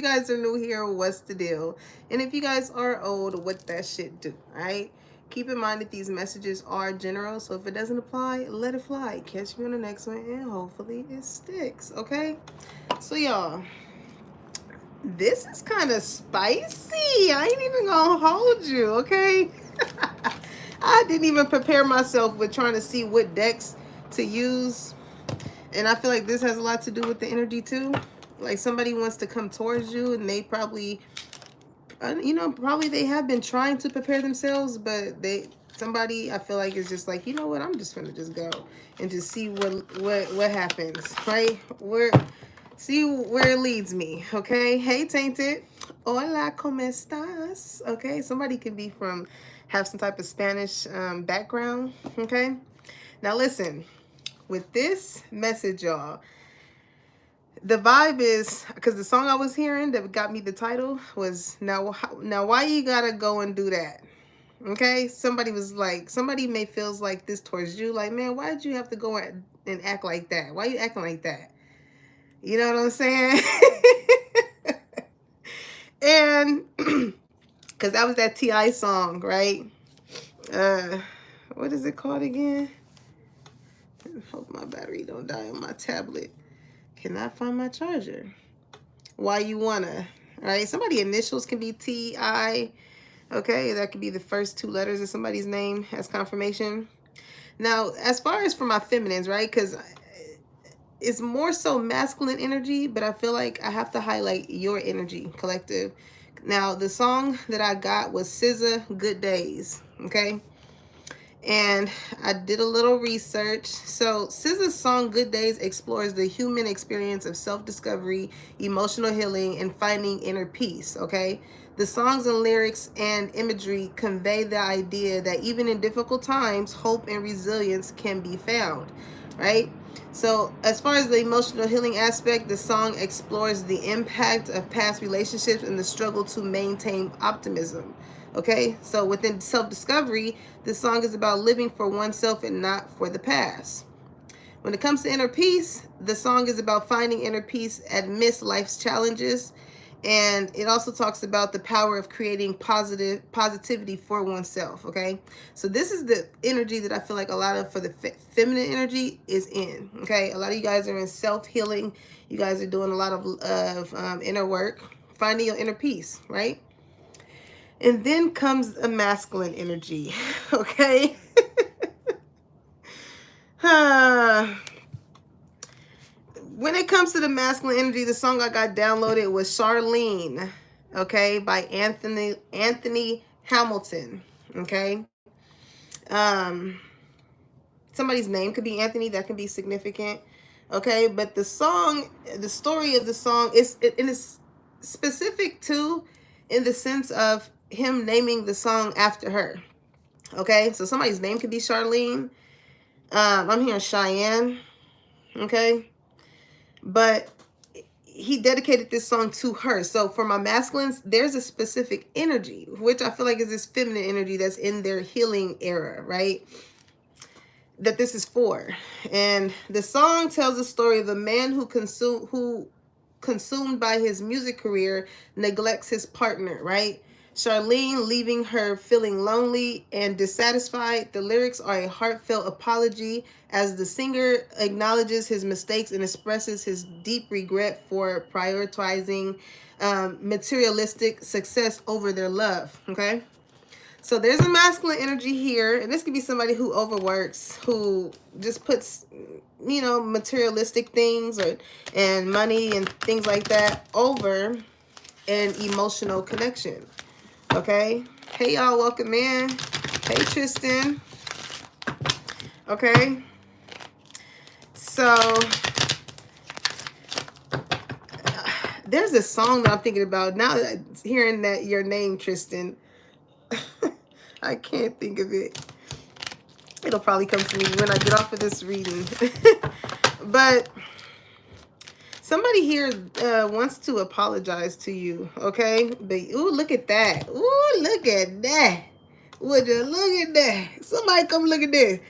you guys are new here, what's the deal? And if you guys are old, what that shit do, right? Keep in mind that these messages are general, so if it doesn't apply, let it fly. Catch me on the next one, and hopefully it sticks, okay? So, y'all, this is kind of spicy. I ain't even gonna hold you, okay? I didn't even prepare myself with trying to see what decks to use. And I feel like this has a lot to do with the energy too. Like somebody wants to come towards you and they probably, probably they have been trying to prepare themselves, but somebody I feel like is just like, you know what, I'm just gonna just go and just see what happens, right? See where it leads me, okay? Hey, Tainted. Hola, ¿cómo estás? Okay, somebody can have some type of Spanish background, okay? Now listen, with this message, y'all, the vibe is, because the song I was hearing that got me the title was, now why you gotta go and do that? Okay, somebody may feels like this towards you, like, man, why did you have to go and act like that? Why you acting like that? You know what I'm saying? And because that was that T.I. song, right? What is it called again? Hope my battery don't die on my tablet. Cannot find my charger. Why you wanna? All right, somebody initials can be T.I. Okay, that could be the first two letters of somebody's name as confirmation. Now, as far as for my feminines, right? Because it's more so masculine energy, but I feel like I have to highlight your energy, collective. Now, the song that I got was SZA, Good Days, okay? And I did a little research. So SZA's song Good Days explores the human experience of self-discovery, emotional healing, and finding inner peace, okay? The songs and lyrics and imagery convey the idea that even in difficult times, hope and resilience can be found, right? So as far as the emotional healing aspect, the song explores the impact of past relationships and the struggle to maintain optimism. Okay, so within self-discovery, this song is about living for oneself and not for the past. When it comes to inner peace, the song is about finding inner peace amidst life's challenges. And it also talks about the power of creating positivity for oneself, okay? So this is the energy that I feel like a lot of for the feminine energy is in, okay? A lot of you guys are in self-healing. You guys are doing a lot of inner work, finding your inner peace, right? And then comes a masculine energy, okay? When it comes to the masculine energy, the song I got downloaded was Charlene, okay, by Anthony Hamilton, okay? Somebody's name could be Anthony, that can be significant, okay? But the story of the song is specific too, in the sense of him naming the song after her, okay? So somebody's name could be Charlene. I'm hearing Cheyenne, okay? But he dedicated this song to her. So for my masculines, there's a specific energy, which I feel like is this feminine energy that's in their healing era, right? That this is for. And the song tells the story of a man who consumed by his music career neglects his partner, right? Charlene leaving her feeling lonely and dissatisfied. The lyrics are a heartfelt apology as the singer acknowledges his mistakes and expresses his deep regret for prioritizing materialistic success over their love, okay? So there's a masculine energy here, and this could be somebody who overworks, who just puts, materialistic things and money and things like that over an emotional connection. Okay. Hey, y'all, welcome in. Hey, Tristan. Okay. So there's a song that I'm thinking about now that hearing that your name, Tristan. I can't think of it. It'll probably come to me when I get off of this reading. But somebody here wants to apologize to you, okay? But, ooh, look at that. Ooh, look at that. Would you look at that? Somebody come look at this.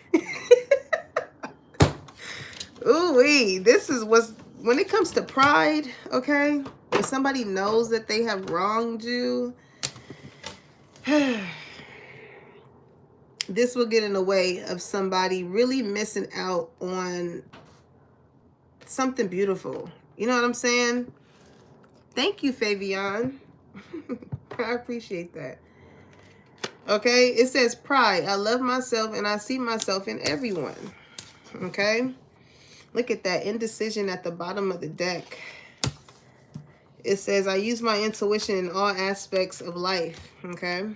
Ooh, this is when it comes to pride, okay? If somebody knows that they have wronged you, this will get in the way of somebody really missing out on something beautiful. You know what I'm saying? Thank you, Fabian. I appreciate that. Okay, it says pride. I love myself and I see myself in everyone. Okay, look at that indecision at the bottom of the deck. It says I use my intuition in all aspects of life. Okay,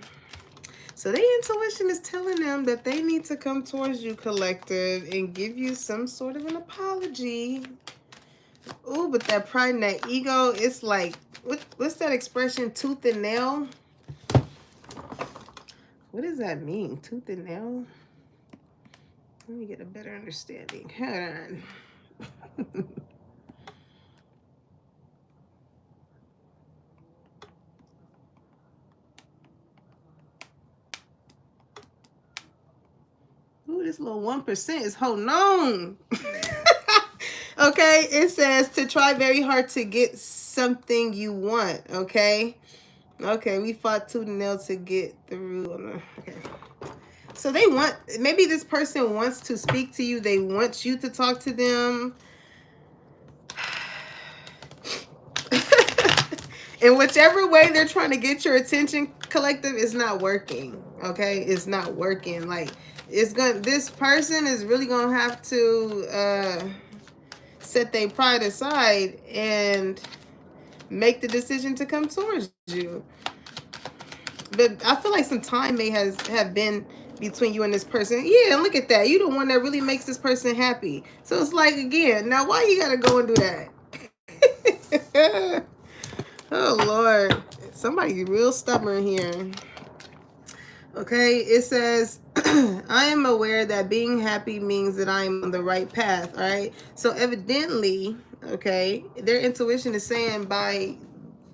so their intuition is telling them that they need to come towards you, collective, and give you some sort of an apology. Oh, but that pride and that ego, it's like, what's that expression, tooth and nail? What does that mean, tooth and nail? Let me get a better understanding. Hold on. Ooh, this little 1% is holding on. Okay, it says to try very hard to get something you want. Okay. Okay, we fought tooth and nail to get through. Okay. So they want, maybe this person wants to speak to you. They want you to talk to them. In whichever way they're trying to get your attention, collective, is not working. Okay, it's not working. Like, it's gonna, this person is really gonna have to set their pride aside and make the decision to come towards you. But I feel like some time may have been between you and this person. Yeah, and look at that. You're the one that really makes this person happy. So it's like, again, now why you gotta go and do that? Oh, Lord. Somebody real stubborn here. Okay, it says, I am aware that being happy means that I am on the right path, all right? So evidently, okay, their intuition is saying by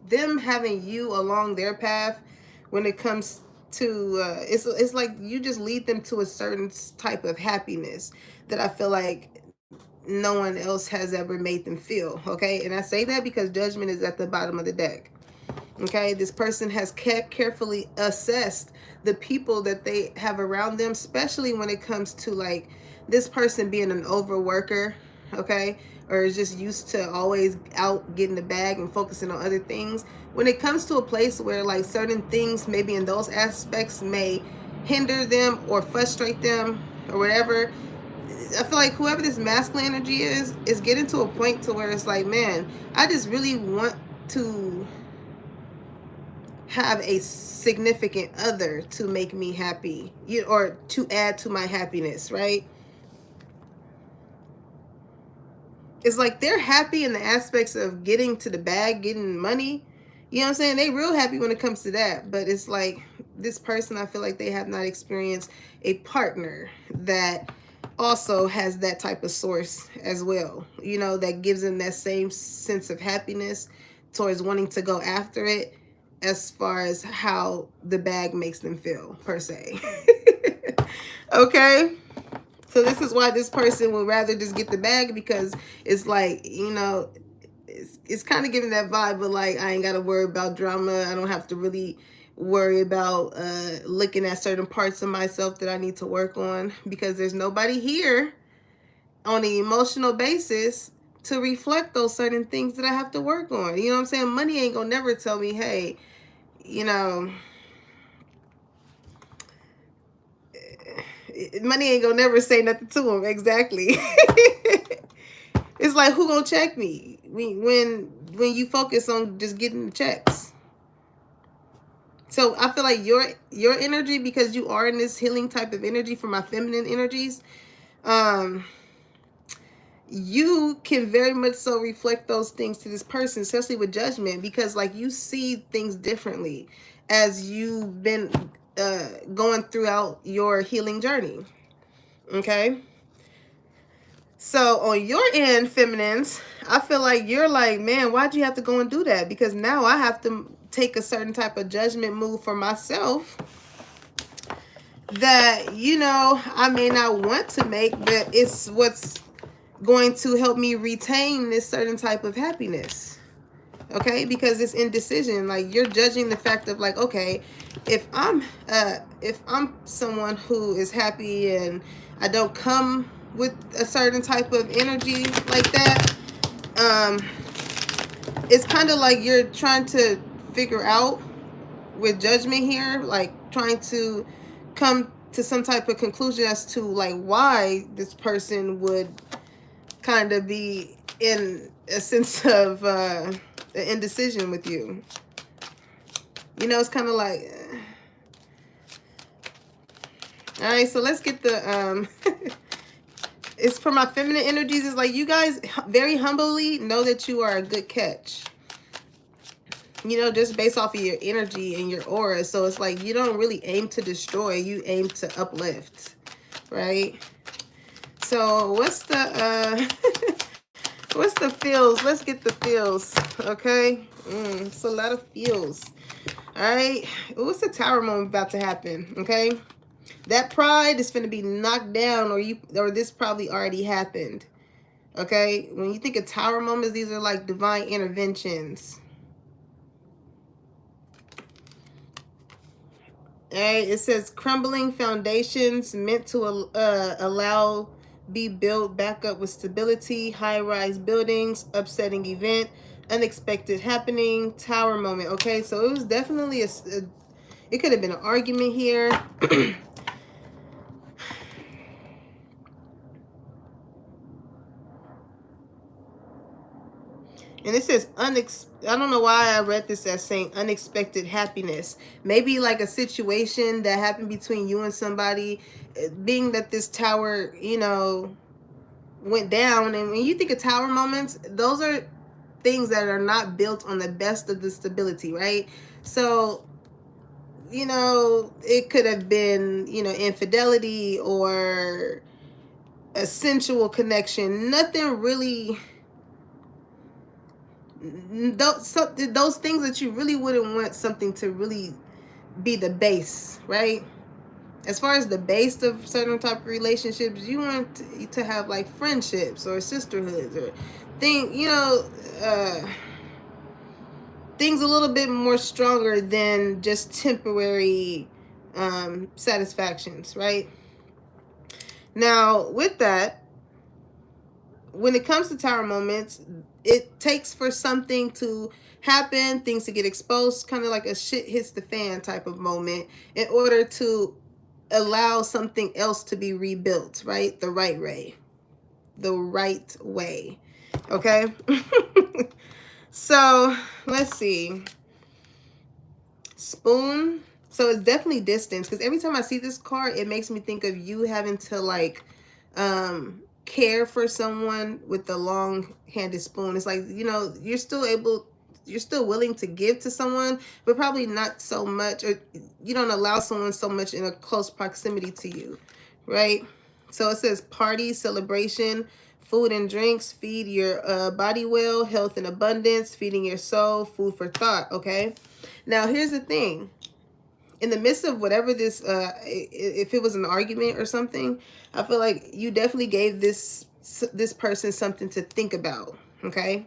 them having you along their path, when it comes to, it's like you just lead them to a certain type of happiness that I feel like no one else has ever made them feel, okay? And I say that because Judgment is at the bottom of the deck. Okay, this person has carefully assessed the people that they have around them, especially when it comes to like this person being an overworker, okay, or is just used to always out getting the bag and focusing on other things. When it comes to a place where like certain things maybe in those aspects may hinder them or frustrate them or whatever, I feel like whoever this masculine energy is getting to a point to where it's like, man, I just really want to have a significant other to make me happy, or to add to my happiness, right? It's like they're happy in the aspects of getting to the bag, getting money. You know what I'm saying? They real happy when it comes to that. But it's like this person, I feel like they have not experienced a partner that also has that type of source as well. You know, that gives them that same sense of happiness towards wanting to go after it, as far as how the bag makes them feel, per se. Okay? So this is why this person would rather just get the bag, because it's like, you know, it's kind of giving that vibe, but like, I ain't got to worry about drama. I don't have to really worry about looking at certain parts of myself that I need to work on, because there's nobody here on an emotional basis to reflect those certain things that I have to work on. You know what I'm saying? Money ain't gonna never tell me, hey, you know, money ain't gonna never say nothing to him. Exactly. It's like, who gonna check me when you focus on just getting the checks? So I feel like your energy, because you are in this healing type of energy for my feminine energies, you can very much so reflect those things to this person, especially with Judgment, because like you see things differently as you've been going throughout your healing journey. Okay, so on your end, feminines, I feel like you're like, man, why'd you have to go and do that? Because now I have to take a certain type of judgment move for myself that, you know, I may not want to make, but it's what's going to help me retain this certain type of happiness. Okay, because it's indecision. Like, you're judging the fact of like, okay, if I'm someone who is happy and I don't come with a certain type of energy like that, it's kind of like you're trying to figure out with judgment here, like trying to come to some type of conclusion as to like why this person would kind of be in a sense of indecision with you. You know, it's kind of like, all right, so let's get the it's for my feminine energies. It's like, you guys very humbly know that you are a good catch, you know, just based off of your energy and your aura. So it's like, you don't really aim to destroy, you aim to uplift, right? So what's the what's the feels? Let's get the feels. Okay, it's a lot of feels. All right, what's the tower moment about to happen? Okay, that pride is going to be knocked down, or this probably already happened. Okay, when you think of tower moments, these are like divine interventions. All right, it says crumbling foundations meant to allow be built back up with stability, high-rise buildings, upsetting event, unexpected happening, tower moment. Okay, so it was definitely it could have been an argument here. And it says I don't know why I read this as saying unexpected happiness. Maybe like a situation that happened between you and somebody, being that this tower, you know, went down. And when you think of tower moments, those are things that are not built on the best of the stability, right? So, you know, it could have been, you know, infidelity or a sensual connection. Nothing really, those things that you really wouldn't want something to really be the base, right? As far as the base of certain type of relationships, you want to have like friendships or sisterhoods or you know, things a little bit more stronger than just temporary satisfactions, right? Now, with that, when it comes to tower moments, it takes for something to happen, things to get exposed, kind of like a shit hits the fan type of moment, in order to allow something else to be rebuilt, right? The right way. The right way. Okay? So, let's see. Spoon. So it's definitely distance, because every time I see this card, it makes me think of you having to like care for someone with the long-handed spoon. It's like, you know, you're still willing to give to someone, but probably not so much, or you don't allow someone so much in a close proximity to you, right? So it says party, celebration, food and drinks, feed your body well, health and abundance, feeding your soul, food for thought, okay? Now, here's the thing. In the midst of whatever this, if it was an argument or something, I feel like you definitely gave this person something to think about, okay?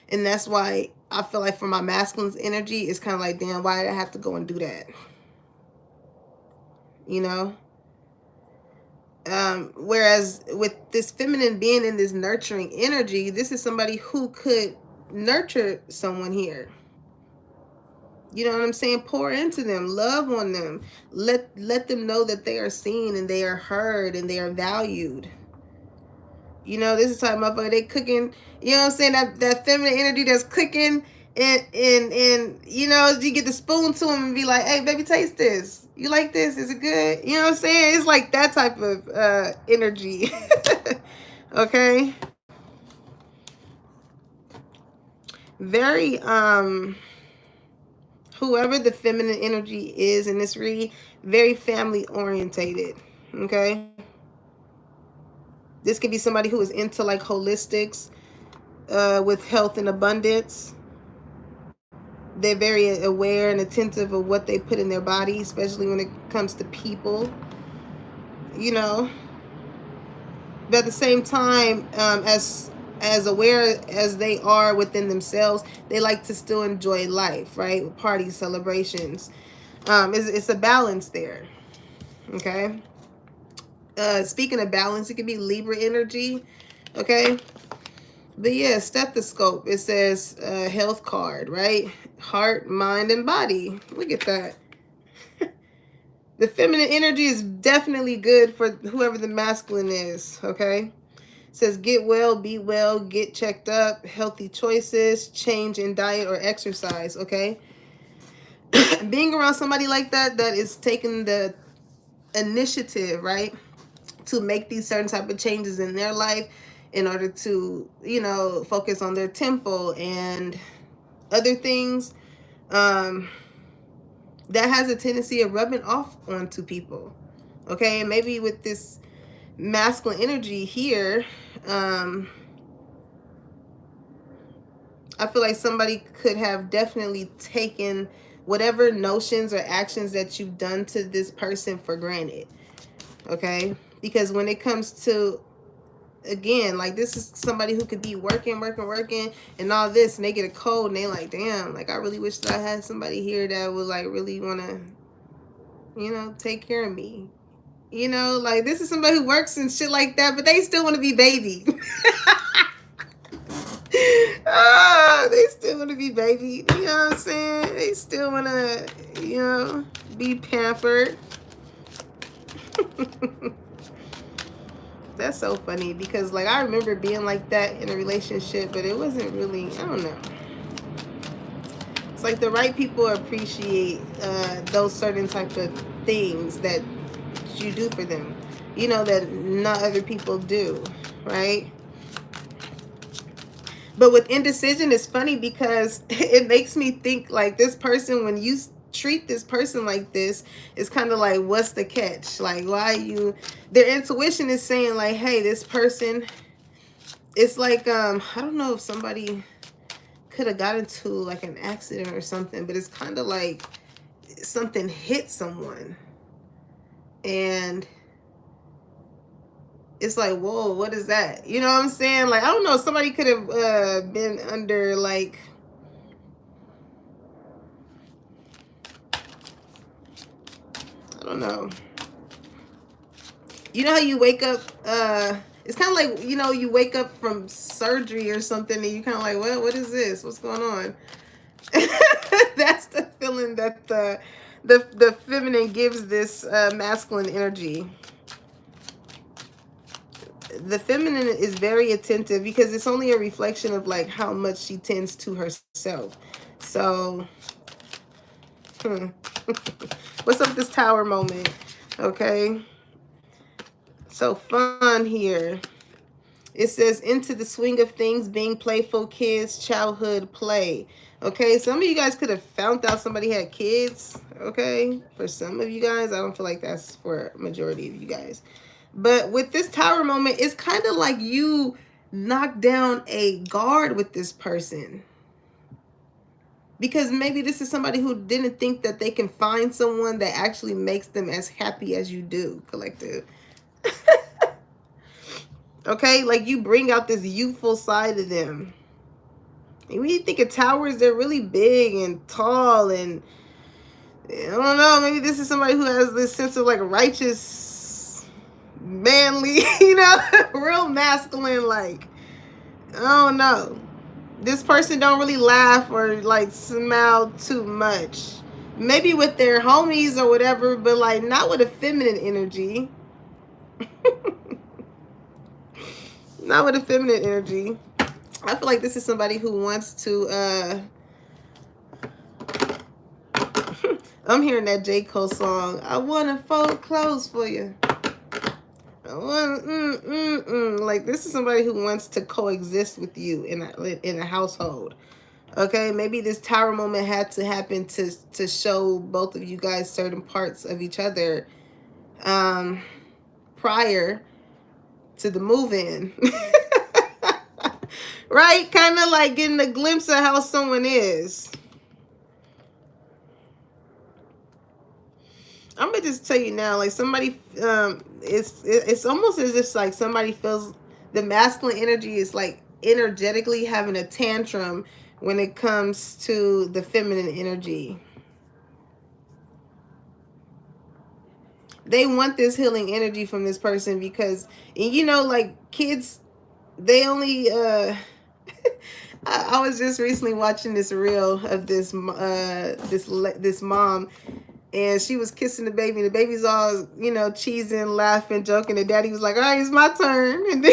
And that's why I feel like for my masculine's energy, it's kind of like, damn, why did I have to go and do that? You know? Whereas with this feminine being in this nurturing energy, this is somebody who could nurture someone here. You know what I'm saying? Pour into them, love on them, let them know that they are seen and they are heard and they are valued. You know, this is the type of motherfucker they cooking. You know what I'm saying? That feminine energy that's cooking, and you know, you get the spoon to them and be like, "Hey, baby, taste this. You like this? Is it good?" You know what I'm saying? It's like that type of energy. Okay. Very whoever the feminine energy is in this read, very family orientated. Okay. This could be somebody who is into like holistics, with health and abundance. They're very aware and attentive of what they put in their body, especially when it comes to people, you know. But at the same time, as as aware as they are within themselves, they like to still enjoy life, right? Parties, celebrations. It's a balance there. Okay. Speaking of balance, it could be Libra energy. Okay. But yeah, stethoscope. It says health card, right? Heart, mind, and body. Look at that. The feminine energy is definitely good for whoever the masculine is. Okay. It says get well, be well, get checked up, healthy choices, change in diet or exercise. Okay. Being around somebody like that, that is taking the initiative, right, to make these certain type of changes in their life in order to, you know, focus on their tempo and other things, that has a tendency of rubbing off onto people. Okay. And maybe with this masculine energy here, I feel like somebody could have definitely taken whatever notions or actions that you've done to this person for granted. Okay. Because when it comes to, again, like this is somebody who could be working and all this, and they get a cold and they like, damn, like I really wish that I had somebody here that would like really want to, you know, take care of me. You know, like this is somebody who works and shit like that, but they still want to be baby. They still want to be baby. You know what I'm saying? They still want to, you know, be pampered. That's so funny because like I remember being like that in a relationship, but it wasn't really, I don't know. It's like the right people appreciate those certain type of things that you do for them, you know, that not other people do, right? But with indecision, it's funny because it makes me think like this person, when you treat this person like this, it's kind of like, what's the catch? Like, why you, their intuition is saying like, hey, this person, it's like, I don't know if somebody could have got into like an accident or something, but it's kind of like something hit someone. And it's like, whoa, what is that? You know what I'm saying? Like, I don't know. Somebody could have been under like, I don't know. You know how you wake up, it's kind of like, you know, you wake up from surgery or something and you kind of like, what is this? What's going on? That's the feeling that the feminine gives this masculine energy. The feminine is very attentive because it's only a reflection of like how much she tends to herself. So what's up with this tower moment? Okay, so fun here. It says into the swing of things, being playful, kids, childhood play. Okay, some of you guys could have found out somebody had kids. Okay, for some of you guys, I don't feel like that's for a majority of you guys. But with this tower moment, it's kind of like you knock down a guard with this person. Because maybe this is somebody who didn't think that they can find someone that actually makes them as happy as you do, collective. Okay, like you bring out this youthful side of them. And when you think of towers, they're really big and tall, and I don't know, maybe this is somebody who has this sense of like righteous, manly, you know, real masculine, like, I don't know. This person don't really laugh or like smile too much. Maybe with their homies or whatever, but like not with a feminine energy. Not with a feminine energy. I feel like this is somebody who wants to I'm hearing that J. Cole song. I wanna fold clothes for you. I want like this is somebody who wants to coexist with you in a household. Okay, maybe this tower moment had to happen to show both of you guys certain parts of each other prior to the move-in. Right? Kind of like getting a glimpse of how someone is. I'm gonna just tell you now, like somebody, it's almost as if like somebody feels the masculine energy is like energetically having a tantrum when it comes to the feminine energy. They want this healing energy from this person because, and you know, like kids, they only I was just recently watching this reel of this this mom, and she was kissing the baby, and the baby's all, you know, cheesing, laughing, joking. The daddy was like, all right, it's my turn. And then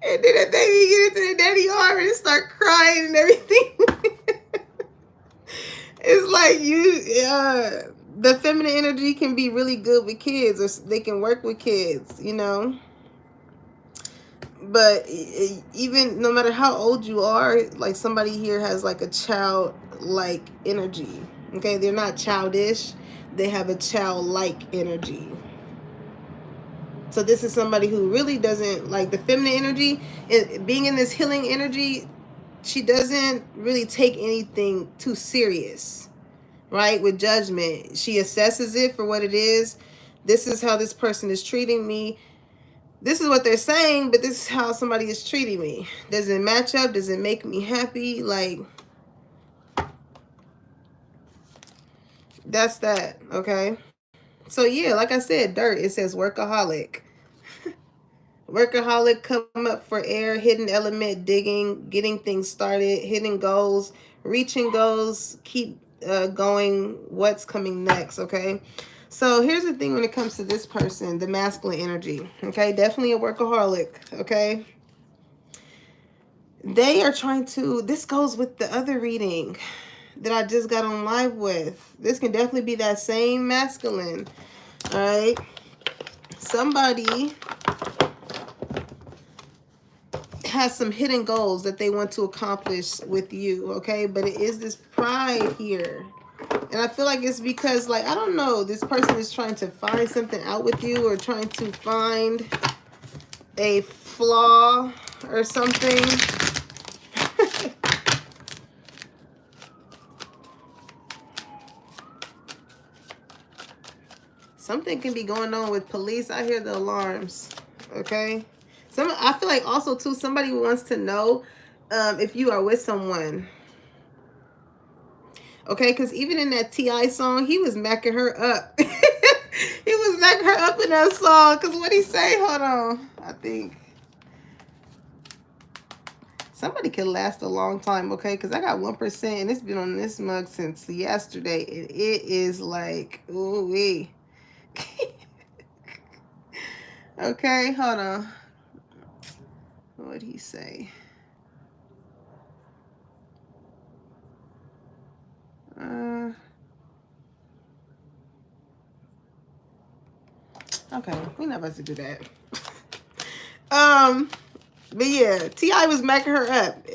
and then the baby get into the daddy arm and start crying and everything. It's like the feminine energy can be really good with kids, or they can work with kids, you know. But even no matter how old you are, like somebody here has like a child-like energy. Okay, they're not childish, they have a childlike energy. So this is somebody who really doesn't like the feminine energy. Being in this healing energy, she doesn't really take anything too serious, right? With judgment, she assesses it for what it is. This is how this person is treating me. This is what they're saying, but this is how somebody is treating me. Does it match up? Does it make me happy? Like, that's that, okay? So yeah, like I said, dirt, it says workaholic. Workaholic, come up for air, hidden element, digging, getting things started, hitting goals, reaching goals, keep going, what's coming next, okay? So here's the thing when it comes to this person, the masculine energy, okay? Definitely a workaholic, okay? They are trying to, this goes with the other reading that I just got on live with. This can definitely be that same masculine, all right? Somebody has some hidden goals that they want to accomplish with you, okay? But it is this pride here. And I feel like it's because, like, I don't know, this person is trying to find something out with you, or trying to find a flaw or something. Something can be going on with police. I hear the alarms, okay? I feel like also, too, somebody wants to know if you are with someone. Okay, because even in that T.I. song, he was macking her up. He was macking her up in that song. Because what he say? Hold on. I think somebody could last a long time, okay? Because I got 1%, and it's been on this mug since yesterday. And it is like, ooh-wee. Okay, hold on. What'd he say? Okay, we're not about to do that. But yeah, T.I. was macking her up,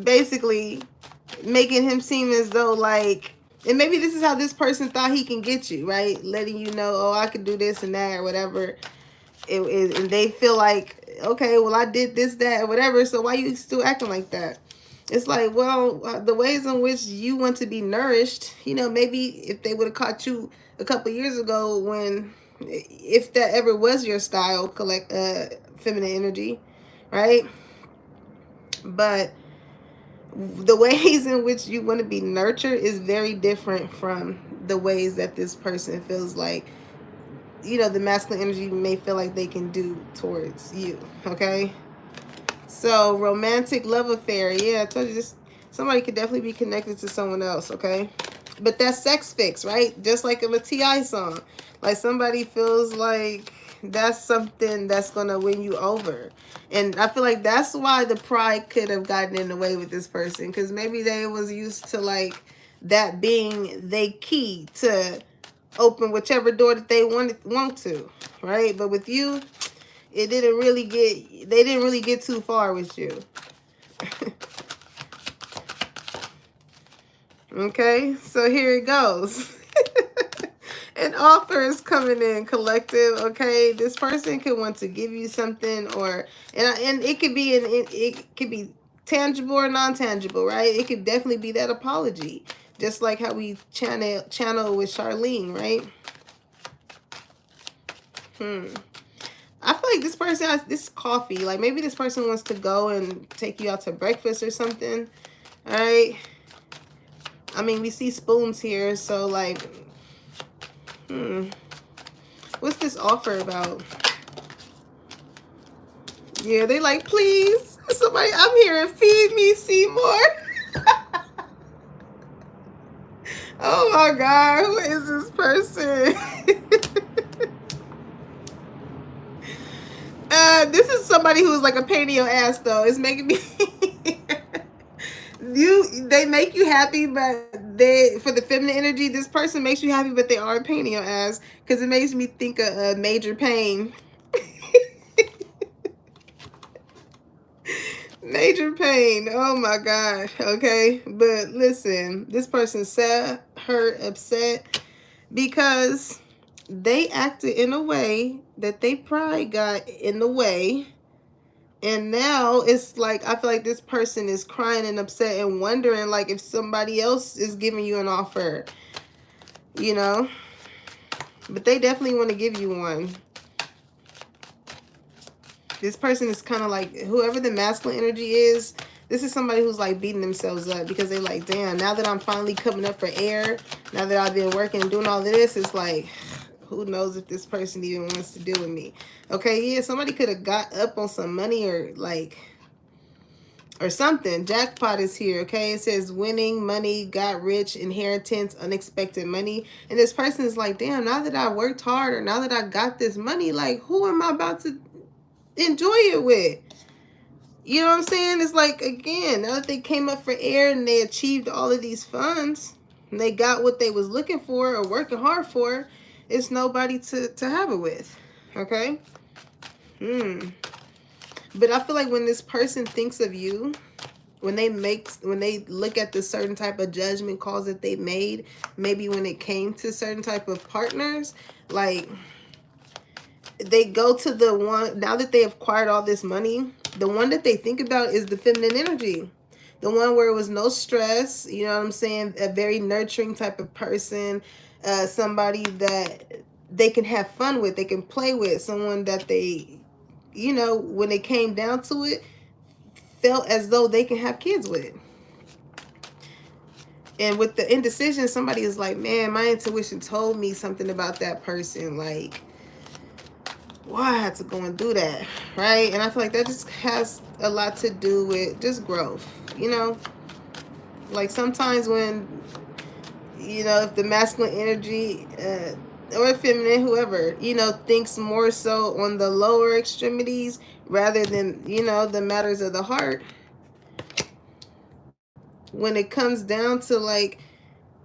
basically making him seem as though, like, and maybe this is how this person thought he can get you, right? Letting you know, oh, I could do this and that or whatever. And they feel like, okay, well, I did this, that, or whatever, so why you still acting like that? It's like, well, the ways in which you want to be nourished, you know, maybe if they would have caught you a couple years ago when, if that ever was your style, feminine energy, right? But the ways in which you want to be nurtured is very different from the ways that this person feels like, you know, the masculine energy may feel like they can do towards you, okay? So, romantic love affair. Yeah, I told you this. Somebody could definitely be connected to someone else, okay? But that's sex fix, right? Just like in a T.I. song. Like somebody feels like that's something that's going to win you over. And I feel like that's why the pride could have gotten in the way with this person. Because maybe they was used to, like, that being they key to open whichever door that they want to, right? But with you, they didn't really get too far with you. Okay, so here it goes. An offer is coming in, collective. Okay, this person could want to give you something, or and it could be it could be tangible or non-tangible, right? It could definitely be that apology, just like how we channel with Charlene, right? I feel like this person has this coffee. Like maybe this person wants to go and take you out to breakfast or something. All right. I mean, we see spoons here, so like, what's this offer about? Yeah, they like, please, somebody, I'm here and feed me, Seymour. Oh my God, who is this person? This is somebody who's like a pain in your ass, though. It's making me. They make you happy, but for the feminine energy, this person makes you happy, but they are a pain in your ass because it makes me think of major pain. Major pain. Oh my gosh. Okay. But listen, this person sad, hurt, upset because they acted in a way that they pride got in the way. And now it's like, I feel like this person is crying and upset and wondering like if somebody else is giving you an offer, you know, but they definitely want to give you one. This person is kind of like, whoever the masculine energy is, this is somebody who's like beating themselves up because they like, damn, now that I'm finally coming up for air, now that I've been working and doing all of this, it's like, who knows if this person even wants to deal with me. Okay, yeah, somebody could have got up on some money or like, or something. Jackpot is here, okay? It says winning, money, got rich, inheritance, unexpected money. And this person is like, damn, now that I worked hard or now that I got this money, like, who am I about to enjoy it with? You know what I'm saying? It's like, again, now that they came up for air and they achieved all of these funds and they got what they was looking for or working hard for, it's nobody to have it with. Okay? But I feel like when this person thinks of you, when they look at the certain type of judgment calls that they made, maybe when it came to certain type of partners, like they go to the one, now that they have acquired all this money, the one that they think about is the feminine energy. The one where it was no stress, you know what I'm saying? A very nurturing type of person, somebody that they can have fun with, they can play with, someone that they, you know, when it came down to it, felt as though they can have kids with. And with the indecision, somebody is like, man, my intuition told me something about that person. Like, why I had to go and do that, right? And I feel like that just has a lot to do with just growth, you know? Like sometimes when, you know, if the masculine energy or feminine, whoever, you know, thinks more so on the lower extremities rather than, you know, the matters of the heart, when it comes down to like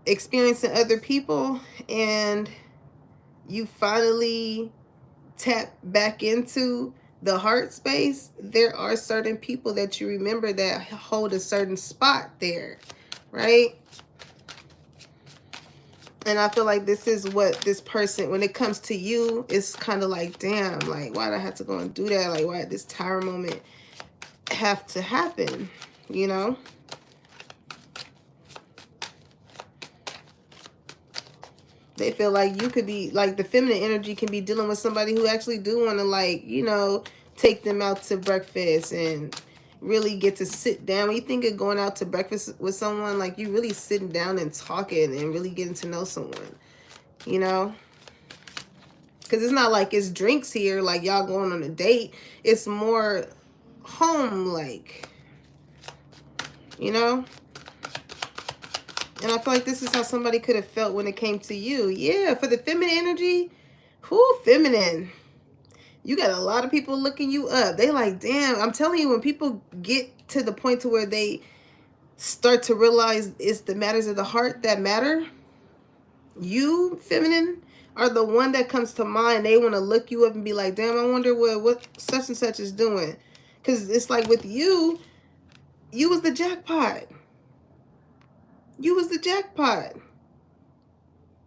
experiencing other people and you finally tap back into the heart space, there are certain people that you remember that hold a certain spot there, right? And I feel like this is what this person, when it comes to you, it's kind of like, damn, like, why did I have to go and do that? Like, why did this tower moment have to happen, you know? They feel like you could be, like, the feminine energy can be dealing with somebody who actually do want to, like, you know, take them out to breakfast and really get to sit down. When you think of going out to breakfast with someone, like, you really sitting down and talking and really getting to know someone, you know? Because it's not like it's drinks here, like y'all going on a date. It's more home-like, you know? And I feel like this is how somebody could have felt when it came to you. Yeah, for the feminine energy, who feminine? You got a lot of people looking you up. They like, damn, I'm telling you, when people get to the point to where they start to realize it's the matters of the heart that matter, you, feminine, are the one that comes to mind. They want to look you up and be like, damn, I wonder what such and such is doing. Because it's like with you, you was the jackpot. You was the jackpot.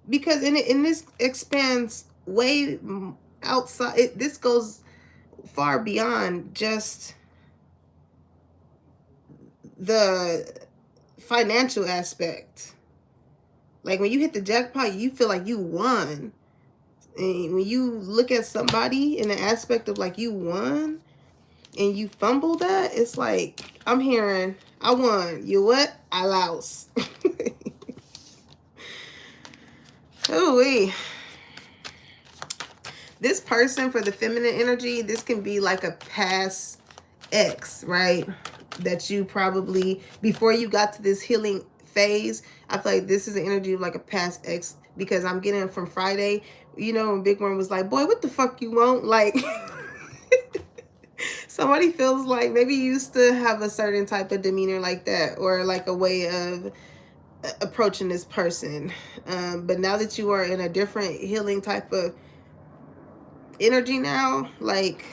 Because in this expands way outside. This goes far beyond just the financial aspect. Like when you hit the jackpot, you feel like you won. And when you look at somebody in the aspect of like you won and you fumble that, it's like, I'm hearing, I won. You what? I lost. Ooh-wee. This person, for the feminine energy, this can be like a past ex, right? That you probably, before you got to this healing phase, I feel like this is an energy of like a past ex, because I'm getting from Friday, you know, when Big Worm was like, boy, what the fuck you want? Like, somebody feels like maybe you used to have a certain type of demeanor like that, or like a way of approaching this person. But now that you are in a different healing type of energy now, like,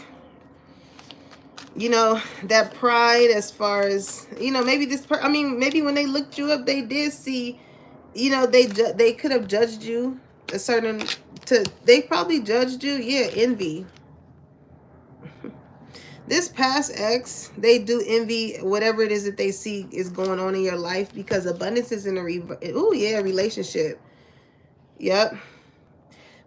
you know, that pride, as far as, you know, maybe I mean, maybe when they looked you up, they did see, you know, they could have judged you a certain, they probably judged you, yeah, envy. This past ex, they do envy whatever it is that they see is going on in your life, because abundance is in a relationship. Yep.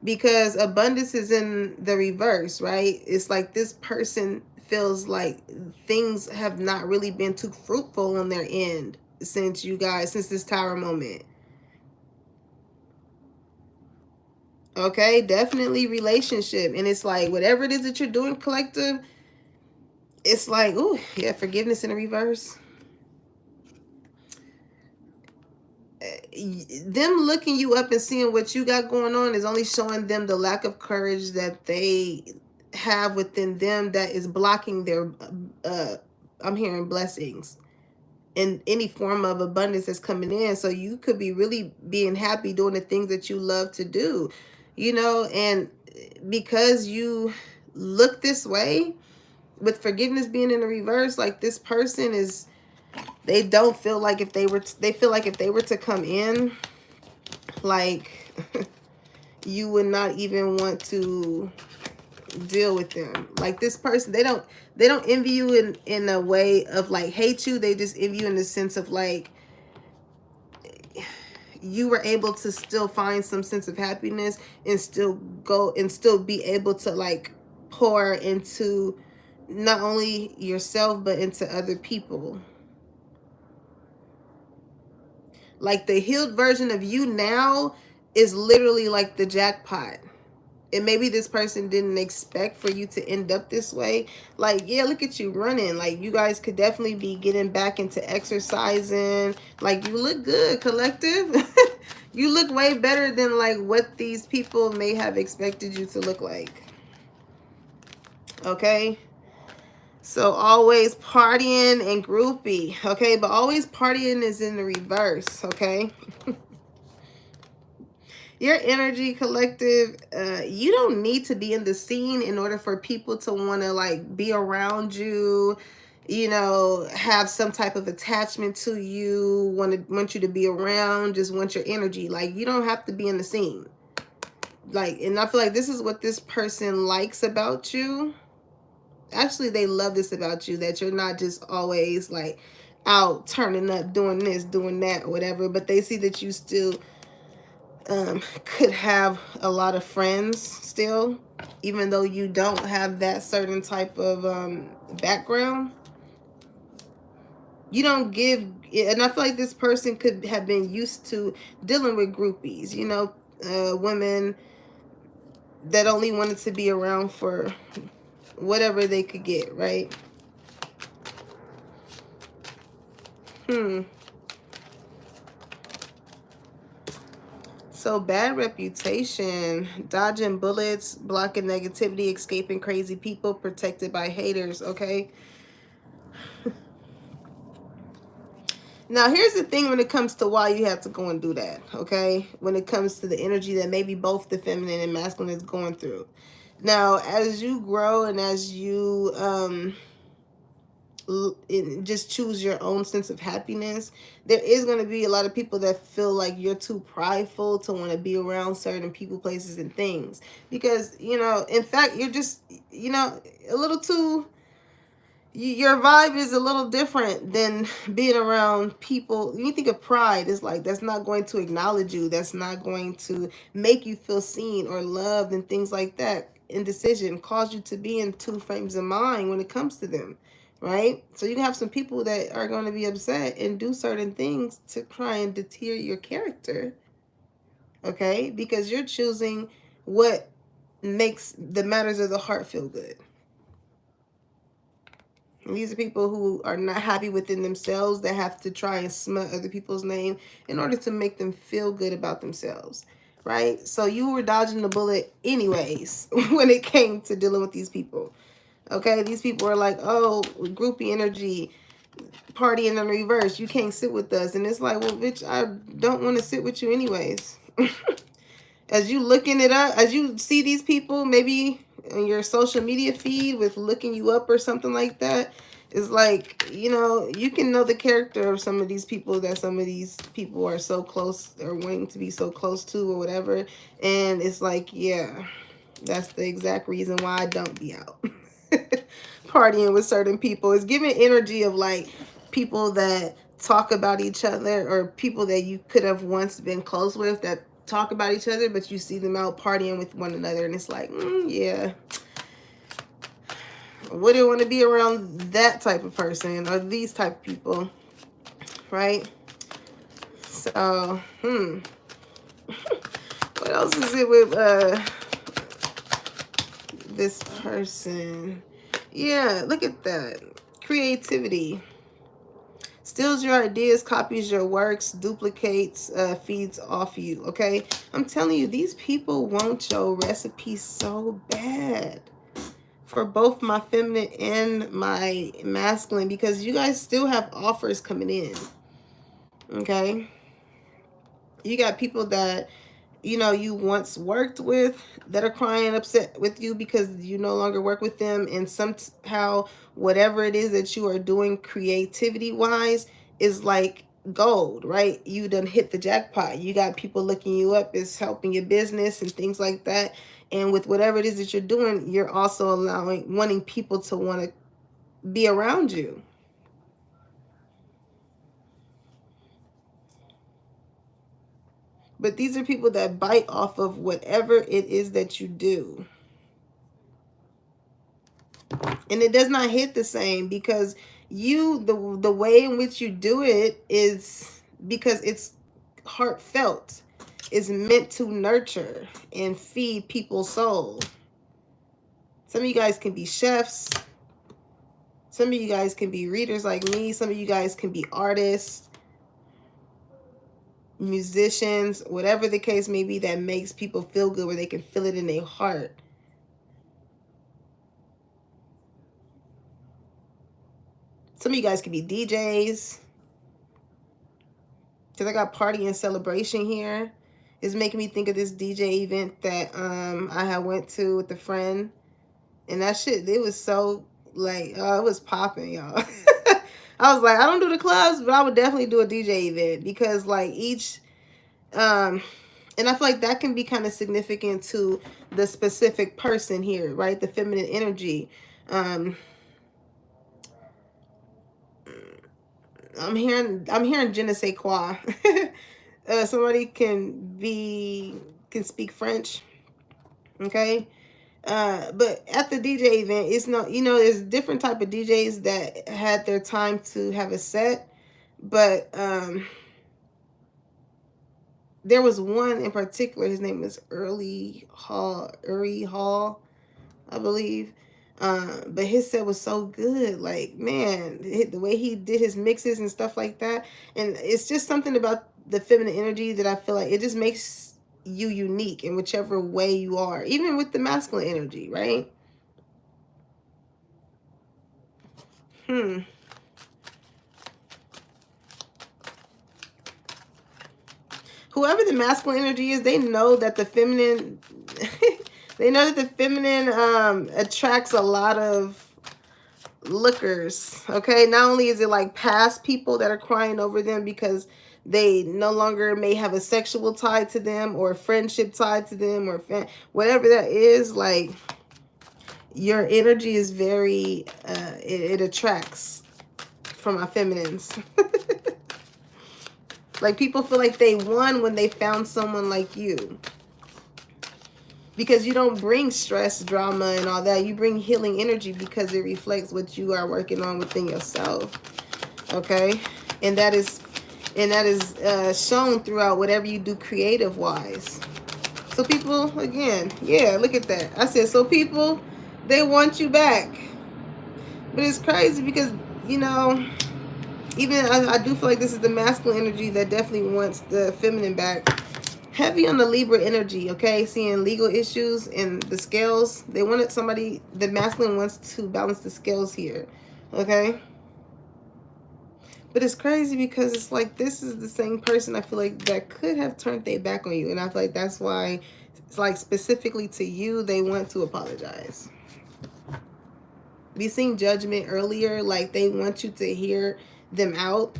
Because abundance is in the reverse, right? It's like this person feels like things have not really been too fruitful on their end since this Tower moment. Okay, definitely relationship. And it's like, whatever it is that you're doing, collective, it's like, ooh, yeah, forgiveness in the reverse. Them looking you up and seeing what you got going on is only showing them the lack of courage that they have within them, that is blocking their I'm hearing blessings and any form of abundance that's coming in. So you could be really being happy doing the things that you love to do, you know, and because you look this way, with forgiveness being in the reverse, like this person is, they don't feel like if they were they feel like if they were to come in, like you would not even want to deal with them. Like this person, they don't envy you in a way of like hate you. They just envy you in the sense of like you were able to still find some sense of happiness and still go and still be able to like pour into not only yourself but into other people. Like the healed version of you now is literally like the jackpot. And maybe this person didn't expect for you to end up this way. Like, yeah, look at you running. Like, you guys could definitely be getting back into exercising. Like, you look good, collective. You look way better than like what these people may have expected you to look like. Okay. So always partying and groupie. Okay. But always partying is in the reverse. Okay. Your energy, collective, you don't need to be in the scene in order for people to want to like be around you, you know, have some type of attachment to you, want you to be around, just want your energy. Like, you don't have to be in the scene. Like, and I feel like this is what this person likes about you. Actually, they love this about you, that you're not just always like out turning up, doing this, doing that, or whatever, but they see that you still could have a lot of friends still, even though you don't have that certain type of background. You don't give, and I feel like this person could have been used to dealing with groupies, you know, women that only wanted to be around for whatever they could get, right? So bad reputation, dodging bullets, blocking negativity, escaping crazy people, protected by haters, okay? Now, here's the thing when it comes to why you have to go and do that, okay? When it comes to the energy that maybe both the feminine and masculine is going through. Now, as you grow and as you just choose your own sense of happiness, there is going to be a lot of people that feel like you're too prideful to want to be around certain people, places, and things. Because, you know, in fact, you're just, you know, a little too... your vibe is a little different than being around people. When you think of pride, it's like that's not going to acknowledge you, that's not going to make you feel seen or loved and things like that. Indecision cause you to be in two frames of mind when it comes to them, right? So you can have some people that are going to be upset and do certain things to try and deter your character, okay, because you're choosing what makes the matters of the heart feel good. And these are people who are not happy within themselves, that have to try and smut other people's name in order to make them feel good about themselves, right? So you were dodging the bullet anyways when it came to dealing with these people, okay? These people are like, oh, groupie energy, partying in reverse. You can't sit with us. And it's like, well, bitch, I don't want to sit with you anyways. As you looking it up, as you see these people, maybe on your social media feed with looking you up or something like that, it's like, you know, you can know the character of some of these people, that some of these people are so close or wanting to be so close to or whatever. And it's like, yeah, that's the exact reason why I don't be out partying with certain people. It's giving energy of like people that talk about each other, or people that you could have once been close with that talk about each other, but you see them out partying with one another, and it's like, yeah, wouldn't want to be around that type of person or these type of people, right? So, what else is it with this person? Yeah, look at that. Creativity. Steals your ideas, copies your works, duplicates, feeds off you, okay? I'm telling you, these people want your recipe so bad. For both my feminine and my masculine, because you guys still have offers coming in, okay? You got people that, you know, you once worked with that are crying upset with you because you no longer work with them, and somehow whatever it is that you are doing creativity wise is like gold, right? You done hit the jackpot. You got people looking you up as helping your business and things like that. And with whatever it is that you're doing, you're also wanting people to want to be around you. But these are people that bite off of whatever it is that you do. And it does not hit the same because the way in which you do it is because it's heartfelt. It's meant to nurture and feed people's soul. Some of you guys can be chefs. Some of you guys can be readers like me. Some of you guys can be artists, musicians, whatever the case may be that makes people feel good, where they can feel it in their heart. Some of you guys can be DJs. Because I got party and celebration here. It's making me think of this DJ event that I had went to with a friend. And that shit, it was so, like, it was popping, y'all. I was like, I don't do the clubs, but I would definitely do a DJ event. Because, like, each, and I feel like that can be kind of significant to the specific person here, right? The feminine energy. I'm hearing je ne sais quoi. Somebody can speak French, okay? But at the DJ event, it's not, you know, there's different type of DJs that had their time to have a set, but there was one in particular. His name was Uri Hall, I believe. But his set was so good. Like, man, the way he did his mixes and stuff like that. And it's just something about the feminine energy that I feel like it just makes you unique in whichever way you are, even with the masculine energy, right? Whoever the masculine energy is, they know that the feminine they know that the feminine attracts a lot of lookers, okay? Not only is it like past people that are crying over them because they no longer may have a sexual tie to them or a friendship tie to them or whatever that is, like your energy is very, it attracts from my feminines. Like people feel like they won when they found someone like you. Because you don't bring stress, drama, and all that. You bring healing energy because it reflects what you are working on within yourself. Okay? And that is shown throughout whatever you do creative wise. So people, again, yeah, look at that. I said, so people, they want you back. But it's crazy because, you know, even I do feel like this is the masculine energy that definitely wants the feminine back. Heavy on the Libra energy, okay? Seeing legal issues and the scales. They wanted somebody, the masculine wants to balance the scales here, okay? But it's crazy because it's like this is the same person I feel like that could have turned their back on you. And I feel like that's why it's like specifically to you, they want to apologize. We seen judgment earlier, like they want you to hear them out.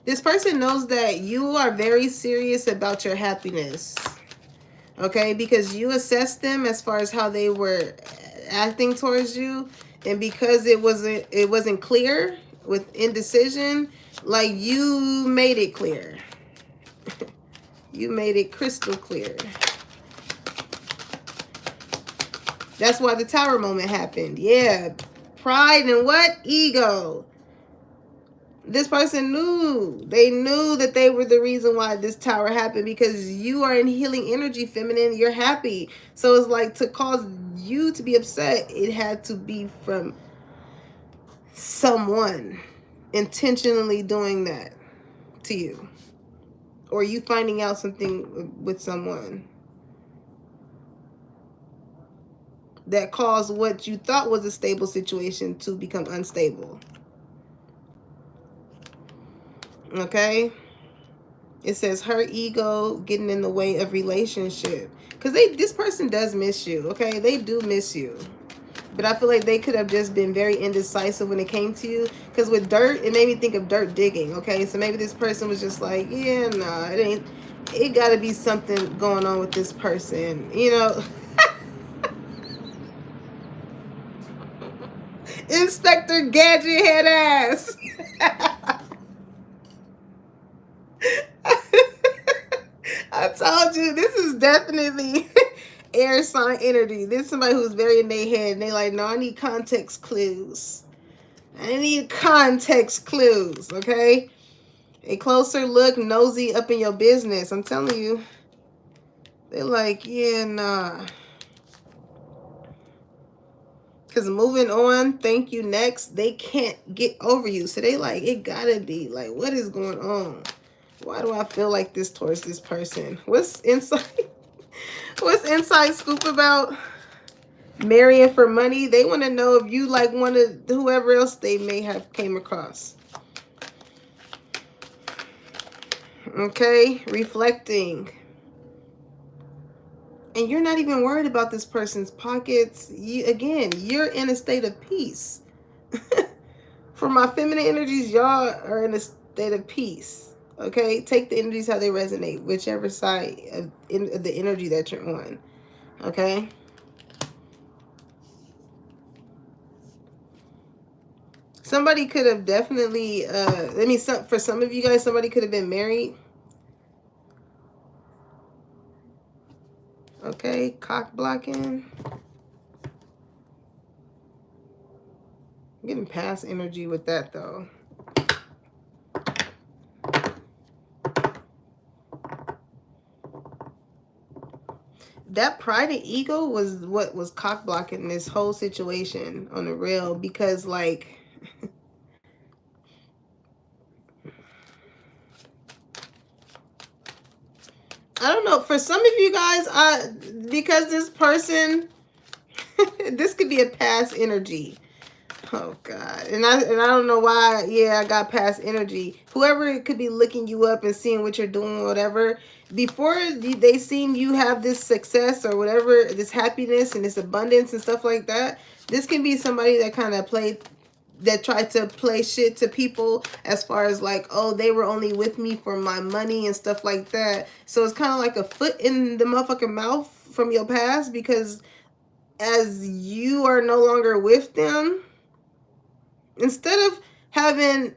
This person knows that you are very serious about your happiness. Okay, because you assessed them as far as how they were acting towards you, and because it wasn't clear with indecision, like you made it clear. You made it crystal clear. That's why the tower moment happened. Yeah. Pride and what? Ego. This person knew. They knew that they were the reason why this tower happened because you are in healing energy, feminine. You're happy. So it's like to cause you to be upset, it had to be from someone intentionally doing that to you. Or you finding out something with someone that caused what you thought was a stable situation to become unstable. Okay? It says her ego getting in the way of relationship. Because this person does miss you, okay? They do miss you. But I feel like they could have just been very indecisive when it came to you. Because with dirt, it made me think of dirt digging, okay? So maybe this person was just like, yeah, nah, it ain't. It got to be something going on with this person, you know? Inspector Gadget head ass. I told you, this is definitely air sign energy. This is somebody who's very in their head and they like, no, I need context clues. I need context clues, okay? A closer look, nosy up in your business. I'm telling you. They're like, yeah, nah. Because moving on, thank you, next, they can't get over you. So they like, it gotta be. Like, what is going on? Why do I feel like this towards this person? What's inside? What's inside scoop about marrying for money? They want to know if you like one of whoever else they may have came across. Okay, reflecting. And you're not even worried about this person's pockets. Again, you're in a state of peace. For my feminine energies, y'all are in a state of peace. Okay, take the energies how they resonate, whichever side of the energy that you're on. Okay. Somebody could have definitely, for some of you guys, somebody could have been married. Okay, cock blocking. I'm getting past energy with that, though. That pride and ego was what was cock blocking this whole situation on the real, because like I don't know, for some of you guys, because this person this could be a past energy. Oh God. And I don't know why, yeah, I got past energy. Whoever could be looking you up and seeing what you're doing, whatever, before they seem you have this success or whatever, this happiness and this abundance and stuff like that, this can be somebody that kind of tried to play shit to people as far as like, oh, they were only with me for my money and stuff like that. So it's kind of like a foot in the motherfucking mouth from your past, because as you are no longer with them, instead of having,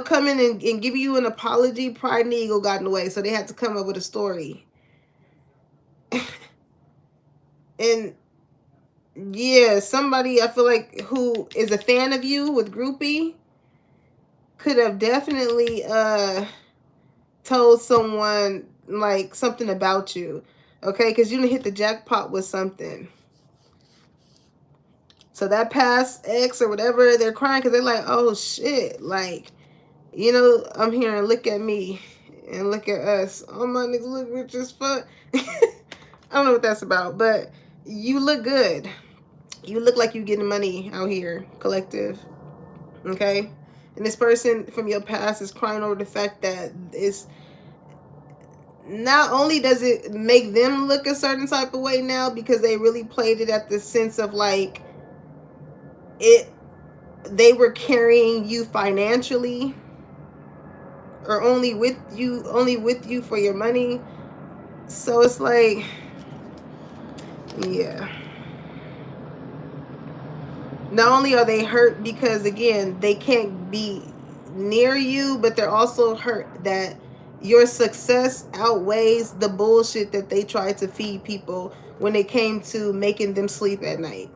come in and give you an apology, pride and ego got in the way. So they had to come up with a story. And yeah, somebody I feel like who is a fan of you with Groupie could have definitely told someone like something about you. Okay, because you didn't hit the jackpot with something. So that past ex or whatever, they're crying because they're like, oh shit, like, I'm here and look at me and look at us. Oh, my niggas look rich as fuck. I don't know what that's about, but you look good. You look like you getting money out here, collective. Okay? And this person from your past is crying over the fact that it's not only does it make them look a certain type of way now because they really played it at the sense of like they were carrying you financially or only with you for your money. So it's like, yeah. Not only are they hurt because, again, they can't be near you, but they're also hurt that your success outweighs the bullshit that they tried to feed people when it came to making them sleep at night.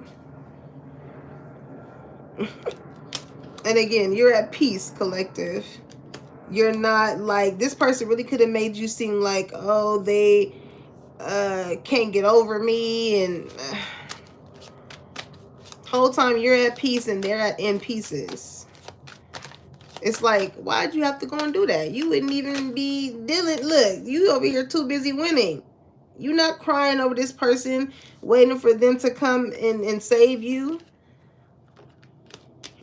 And again, you're at peace, collective. You're not like, this person really could have made you seem like, oh, they can't get over me, and whole time you're at peace and they're in pieces. It's like, why'd you have to go and do that? You wouldn't even be dealing. Look, you over here too busy winning. You're not crying over this person, waiting for them to come and save you.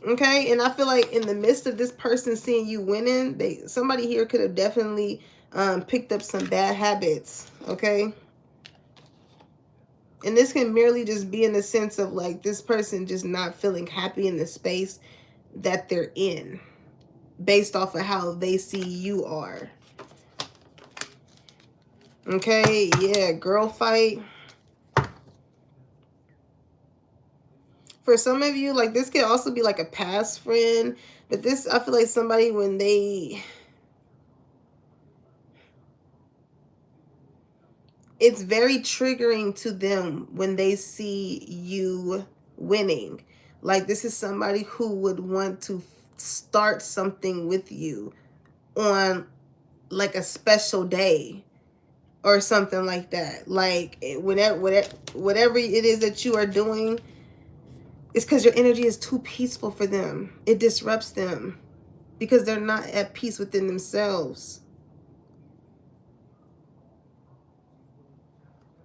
Okay, and I feel like in the midst of this person seeing you winning, somebody here could have definitely picked up some bad habits. Okay. And this can merely just be in the sense of like this person just not feeling happy in the space that they're in based off of how they see you are. Okay, yeah, girl fight. For some of you, like this could also be like a past friend, but this, I feel like somebody when it's very triggering to them when they see you winning. Like this is somebody who would want to start something with you on like a special day or something like that. Like whatever it is that you are doing, it's because your energy is too peaceful for them. It disrupts them because they're not at peace within themselves.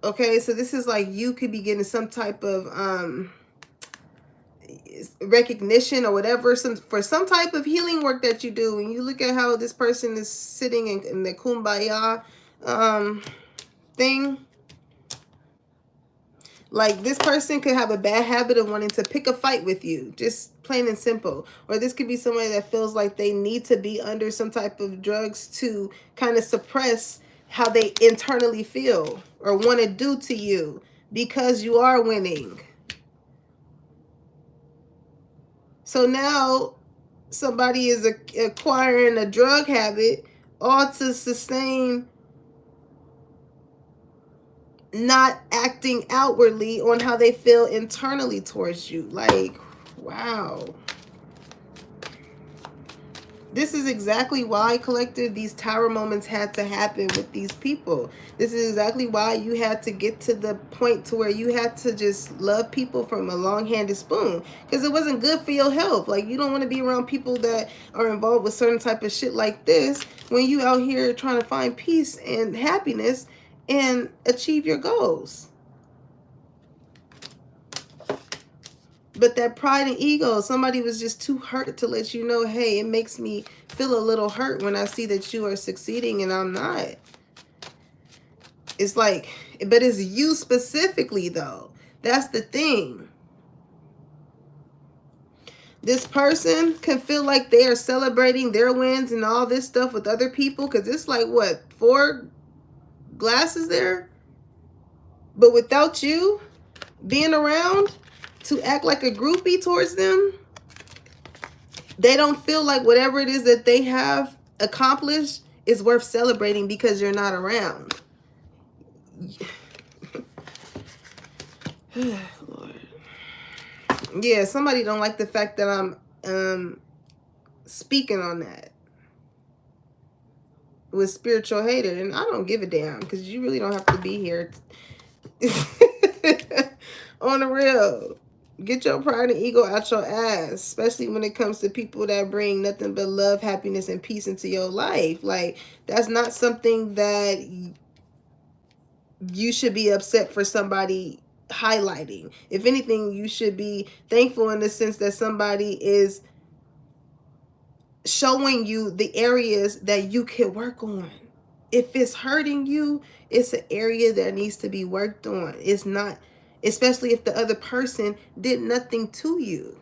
Okay, so this is like you could be getting some type of recognition or whatever, for some type of healing work that you do. And you look at how this person is sitting in the kumbaya thing. Like this person could have a bad habit of wanting to pick a fight with you, just plain and simple. Or this could be somebody that feels like they need to be under some type of drugs to kind of suppress how they internally feel or want to do to you because you are winning. So now somebody is acquiring a drug habit all to sustain not acting outwardly on how they feel internally towards you. Like, wow. This is exactly why, collective, these tower moments had to happen with these people. This is exactly why you had to get to the point to where you had to just love people from a long-handed spoon. Because it wasn't good for your health. Like, you don't want to be around people that are involved with certain type of shit like this when you out here trying to find peace and happiness and achieve your goals. But that pride and ego, somebody was just too hurt to let you know, hey, it makes me feel a little hurt when I see that you are succeeding and I'm not. It's like, but it's you specifically though. That's the thing. This person can feel like they are celebrating their wins and all this stuff with other people because it's like, what, 4 glasses there? But without you being around to act like a groupie towards them, they don't feel like whatever it is that they have accomplished is worth celebrating because you're not around. Lord. Yeah, somebody don't like the fact that I'm speaking on that with spiritual hater, and I don't give a damn because you really don't have to be here. On the real, get your pride and ego out your ass, especially when it comes to people that bring nothing but love, happiness, and peace into your life. Like, that's not something that you should be upset for somebody highlighting. If anything, you should be thankful in the sense that somebody is showing you the areas that you can work on. If it's hurting you, it's an area that needs to be worked on. It's not, especially if the other person did nothing to you.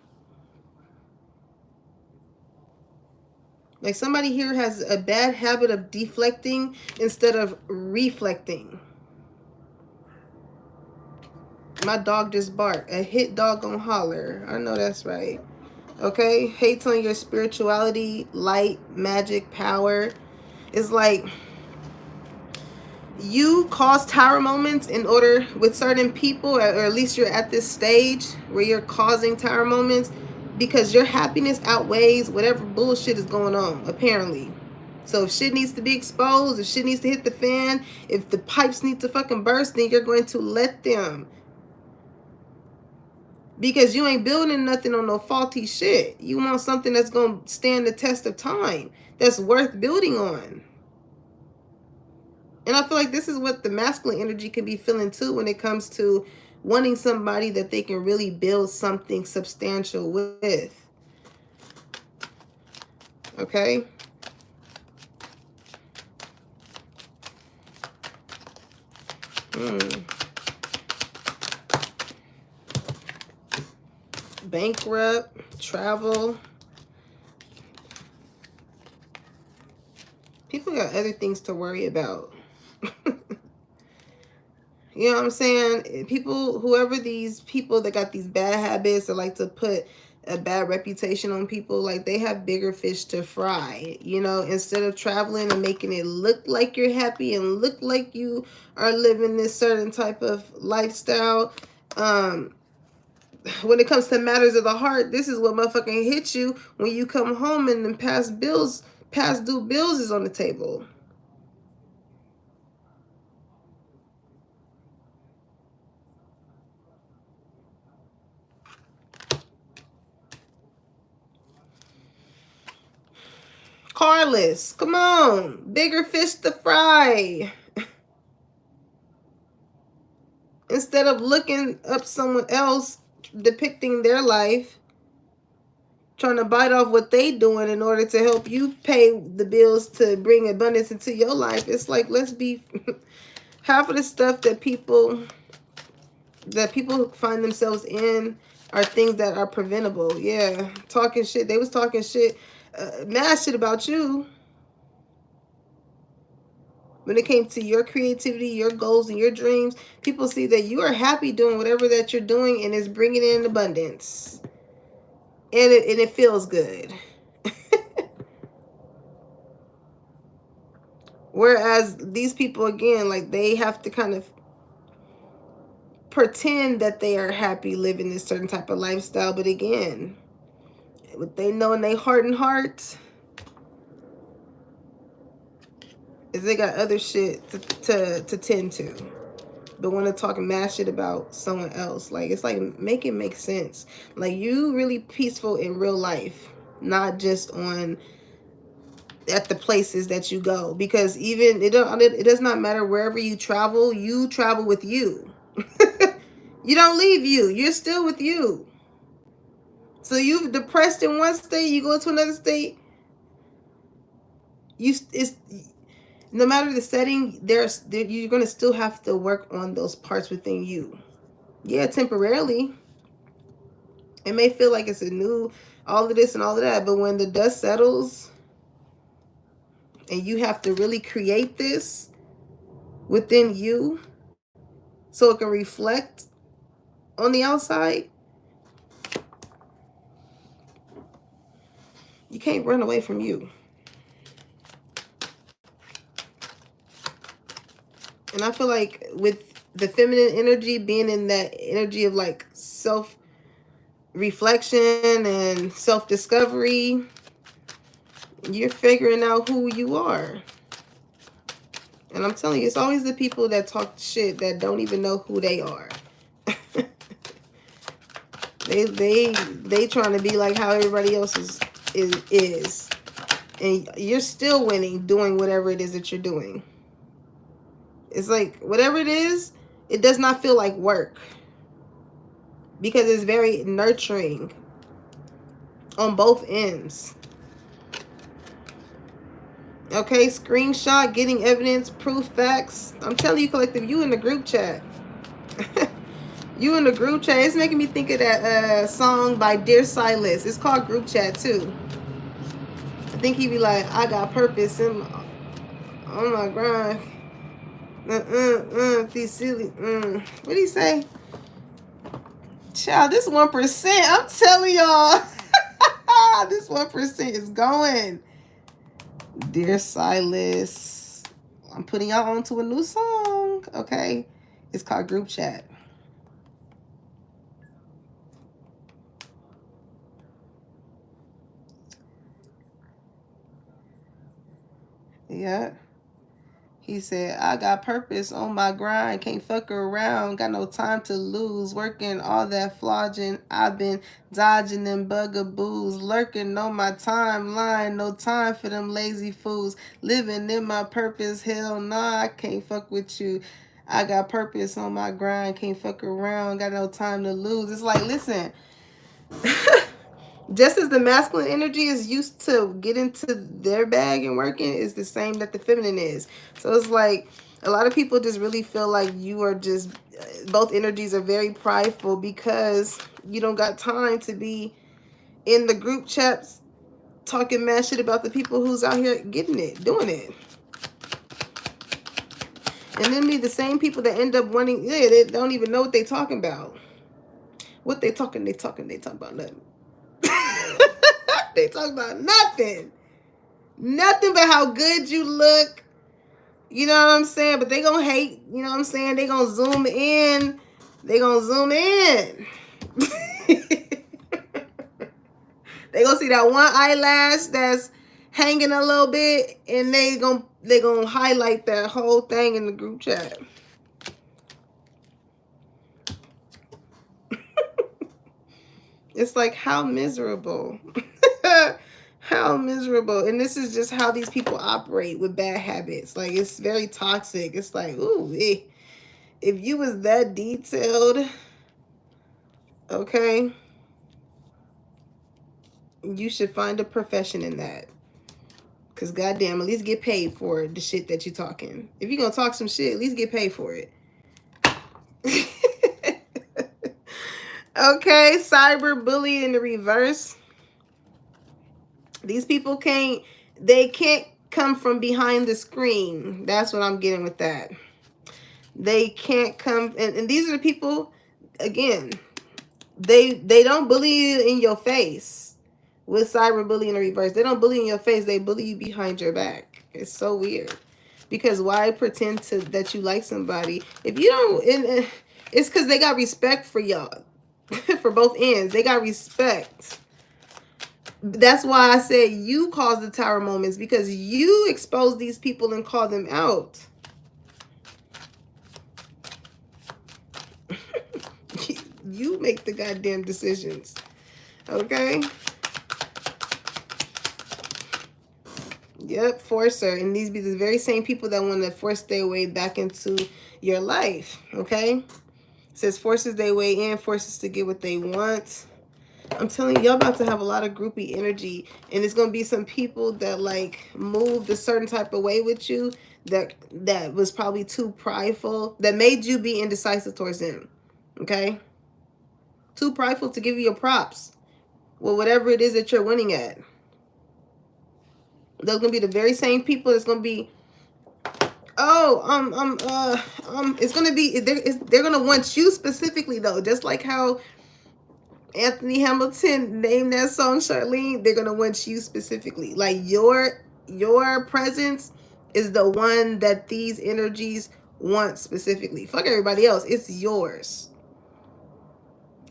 Like, somebody here has a bad habit of deflecting instead of reflecting. My dog just barked. A hit dog gonna holler. I know that's right. Okay? Hates on your spirituality, light, magic, power. It's like you cause tower moments in order with certain people, or at least you're at this stage where you're causing tower moments because your happiness outweighs whatever bullshit is going on, apparently. So if shit needs to be exposed, if shit needs to hit the fan, if the pipes need to fucking burst, then you're going to let them. Because you ain't building nothing on no faulty shit. You want something that's going to stand the test of time, that's worth building on. And I feel like this is what the masculine energy can be feeling too when it comes to wanting somebody that they can really build something substantial with. Okay? Bankrupt, travel. People got other things to worry about. You know what I'm saying? People, whoever these people that got these bad habits that like to put a bad reputation on people, like, they have bigger fish to fry. You know, instead of traveling and making it look like you're happy and look like you are living this certain type of lifestyle, when it comes to matters of the heart, this is what motherfucking hits you when you come home and then past due bills is on the table. Carlos, come on. Bigger fish to fry. Instead of looking up someone else depicting their life, trying to bite off what they doing in order to help you pay the bills to bring abundance into your life. It's like, let's be half of the stuff that people find themselves in are things that are preventable. Yeah, talking shit. They was talking shit, mad shit about you. When it came to your creativity, your goals, and your dreams, people see that you are happy doing whatever that you're doing and it's bringing in abundance. And it feels good. Whereas these people, again, like, they have to kind of pretend that they are happy living this certain type of lifestyle. But again, what they know in their heart and heart is they got other shit to tend to. But want to talk mad shit about someone else. Like, it's like, make it make sense. Like, you really peaceful in real life, not just at the places that you go. Because even it does not matter wherever you travel with you. You don't leave you. You're still with you. So you've depressed in one state, you go to another state, it's no matter the setting, you're going to still have to work on those parts within you. Yeah, temporarily. It may feel like it's a new, all of this and all of that, but when the dust settles and you have to really create this within you so it can reflect on the outside, you can't run away from you. And I feel like with the feminine energy being in that energy of like self-reflection and self-discovery, you're figuring out who you are. And I'm telling you, it's always the people that talk shit that don't even know who they are. they trying to be like how everybody else is. And you're still winning doing whatever it is that you're doing. It's like, whatever it is, it does not feel like work. Because it's very nurturing on both ends. Okay, screenshot, getting evidence, proof, facts. I'm telling you, collective, you in the group chat. You in the group chat. It's making me think of that song by Dear Silas. It's called Group Chat too. I think he be like, I got purpose on my grind. These silly. What do he say? Child, this 1%. I'm telling y'all, this 1% is going. Dear Silas, I'm putting y'all onto a new song. Okay, it's called Group Chat. Yeah. He said, I got purpose on my grind. Can't fuck around. Got no time to lose. Working all that flogging. I've been dodging them bugaboos. Lurking on my timeline. No time for them lazy fools. Living in my purpose. Hell nah, I can't fuck with you. I got purpose on my grind. Can't fuck around. Got no time to lose. It's like, listen. Just as the masculine energy is used to get into their bag and working, is the same that the feminine is. So it's like a lot of people just really feel like you are just, both energies are very prideful because you don't got time to be in the group chats talking mad shit about the people who's out here getting it, doing it. And then be the same people that end up wanting, yeah, they don't even know what they talking about. What they talking about nothing. They talk about nothing. Nothing but how good you look. You know what I'm saying? But they gonna hate. You know what I'm saying? They gonna zoom in. They gonna zoom in. They gonna see that one eyelash that's hanging a little bit, and they gonna highlight that whole thing in the group chat. It's like, how miserable. How miserable. And this is just how these people operate with bad habits. Like, it's very toxic. It's like, ooh, if you was that detailed, okay, you should find a profession in that. Because goddamn, at least get paid for the shit that you're talking. If you're going to talk some shit, at least get paid for it. Okay, cyber bully in the reverse. These people can't come from behind the screen. That's what I'm getting with that. They can't come, and these are the people, again, they don't bully you in your face. With cyber bullying in the reverse, they don't bully in your face, they bully you behind your back. It's so weird. Because why pretend that you like somebody if you don't? It's because they got respect for y'all. For both ends, they got respect. That's why I said you cause the tower moments, because you expose these people and call them out. You make the goddamn decisions. Okay? Yep, forcer. And these be the very same people that want to force their way back into your life. Okay? It says forces their way in, forces to get what they want. I'm telling you, y'all about to have a lot of groupie energy, and it's gonna be some people that like moved a certain type of way with you that was probably too prideful, that made you be indecisive towards them. Okay, too prideful to give you your props. Well, whatever it is that you're winning at, those gonna be the very same people that's gonna be, it's gonna be, they're gonna want you specifically though, just like how Anthony Hamilton named that song Charlene. They're gonna want you specifically. Like your presence is the one that these energies want specifically. Fuck everybody else. It's yours.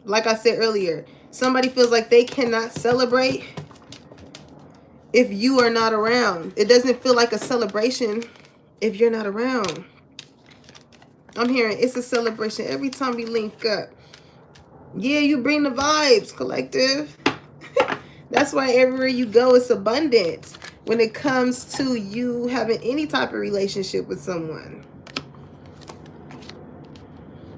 Like I said earlier, somebody feels like they cannot celebrate if you are not around. It doesn't feel like a celebration if you're not around. I'm hearing it's a celebration every time we link up. Yeah, you bring the vibes, collective. That's why everywhere you go, it's abundant when it comes to you having any type of relationship with someone.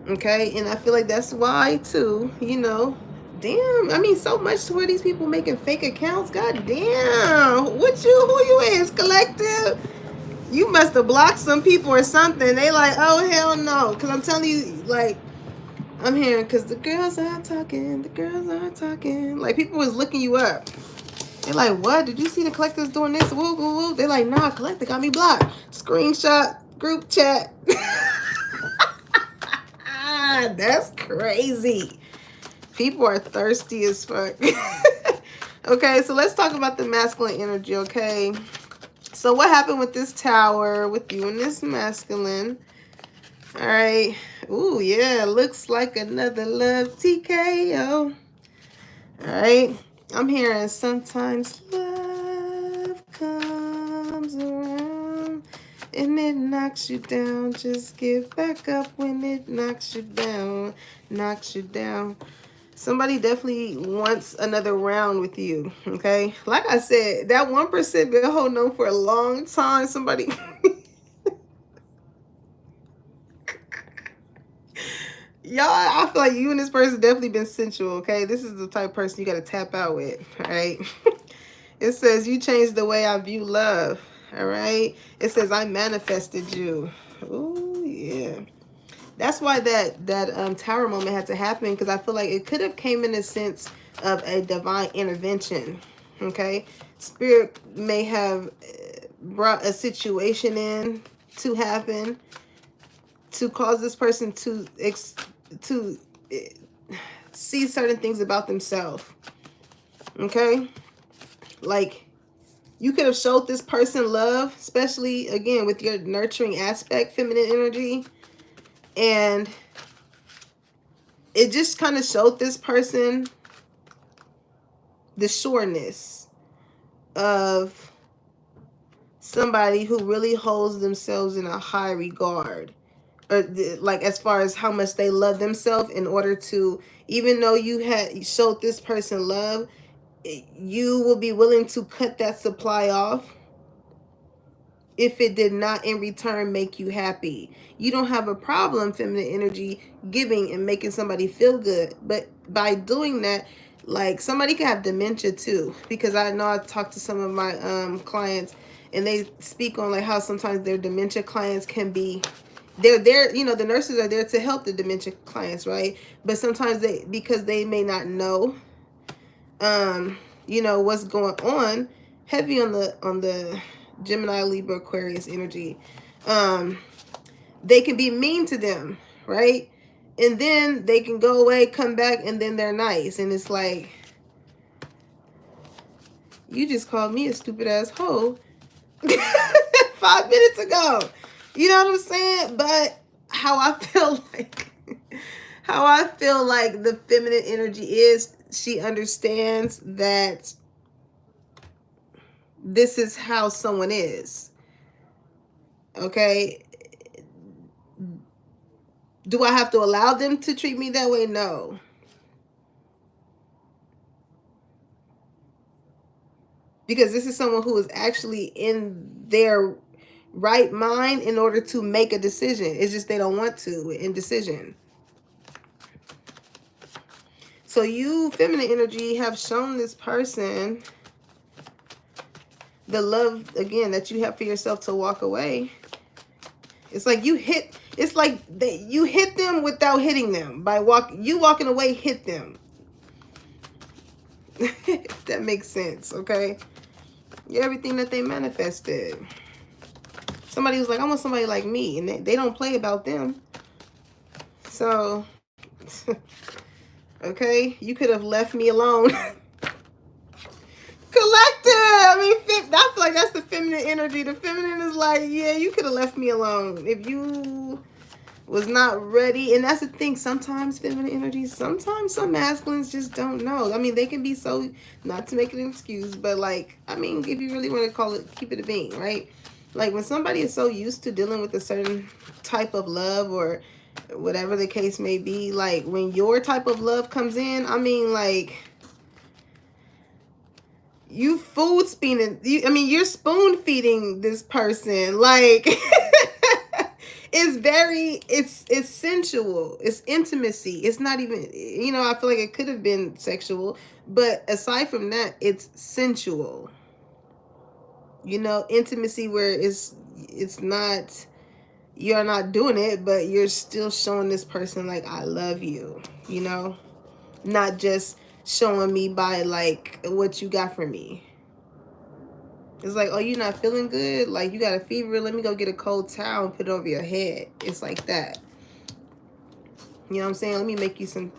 Okay, and I feel like that's why too, you know, damn, I mean, so much to where these people making fake accounts. God damn, who you is, collective? You must have blocked some people or something. They like, oh hell no, because I'm telling you, like, I'm hearing, because the girls are talking, like people was looking you up. They're like, what? Did you see the collectors doing this? Woo, woo, woo. They're like, nah, collector got me blocked. Screenshot, group chat. That's crazy. People are thirsty as fuck. Okay, so let's talk about the masculine energy, okay? So what happened with this tower, with you and this masculine? All right. Ooh, yeah, looks like another love TKO. All right. I'm hearing sometimes love comes around and it knocks you down. Just get back up when it knocks you down. Somebody definitely wants another round with you, okay? Like I said, that 1% been holding on for a long time. Somebody... Y'all, I feel like you and this person definitely been sensual, okay? This is the type of person you got to tap out with, all right? It says, you changed the way I view love, all right? It says, I manifested you. Oh, yeah. That's why that tower moment had to happen, because I feel like it could have came in a sense of a divine intervention, okay? Spirit may have brought a situation in to happen to cause this person to see certain things about themselves, okay? Like, you could have showed this person love, especially, again, with your nurturing aspect, feminine energy, and it just kind of showed this person the sureness of somebody who really holds themselves in a high regard, or like as far as how much they love themselves, in order to, even though you had showed this person love, you will be willing to cut that supply off if it did not in return make you happy. You don't have a problem, feminine energy, giving and making somebody feel good, but by doing that, like, somebody can have dementia too, because I know I talked to some of my clients, and they speak on like how sometimes their dementia clients can be, they're there, you know, the nurses are there to help the dementia clients, right? But sometimes they, because they may not know you know, what's going on, heavy on the Gemini, Libra, Aquarius energy, they can be mean to them, right? And then they can go away, come back, and then they're nice. And it's like, you just called me a stupid ass hoe 5 minutes ago. You know what I'm saying? But how I feel like, the feminine energy is, she understands that this is how someone is. Okay? Do I have to allow them to treat me that way? No. Because this is someone who is actually in their right mind in order to make a decision. It's just they don't want to, indecision. So you, feminine energy, have shown this person the love, again, that you have for yourself to walk away. It's like you hit, it's like you hit them without hitting them. By you walking away hit them. If that makes sense, okay? You're everything that they manifested. Somebody was like, I want somebody like me. And they don't play about them. So, okay, you could have left me alone. Collective. I mean, I feel like that's the feminine energy. The feminine is like, yeah, you could have left me alone if you was not ready. And that's the thing. Sometimes feminine energy, sometimes some masculines just don't know. I mean, they can be so, not to make it an excuse, but like, I mean, if you really want to call it, keep it a being, right? Like when somebody is so used to dealing with a certain type of love or whatever the case may be, like when your type of love comes in, I mean, like, you food feeding, you're spoon feeding this person. Like, it's sensual. It's intimacy. It's not even, I feel like it could have been sexual, but aside from that, it's sensual. Intimacy where it's not, you're not doing it, but you're still showing this person like, I love you, not just showing me by like what you got for me. It's like, oh, you're not feeling good, like you got a fever, let me go get a cold towel and put it over your head. It's like that. You know what I'm saying? Let me make you some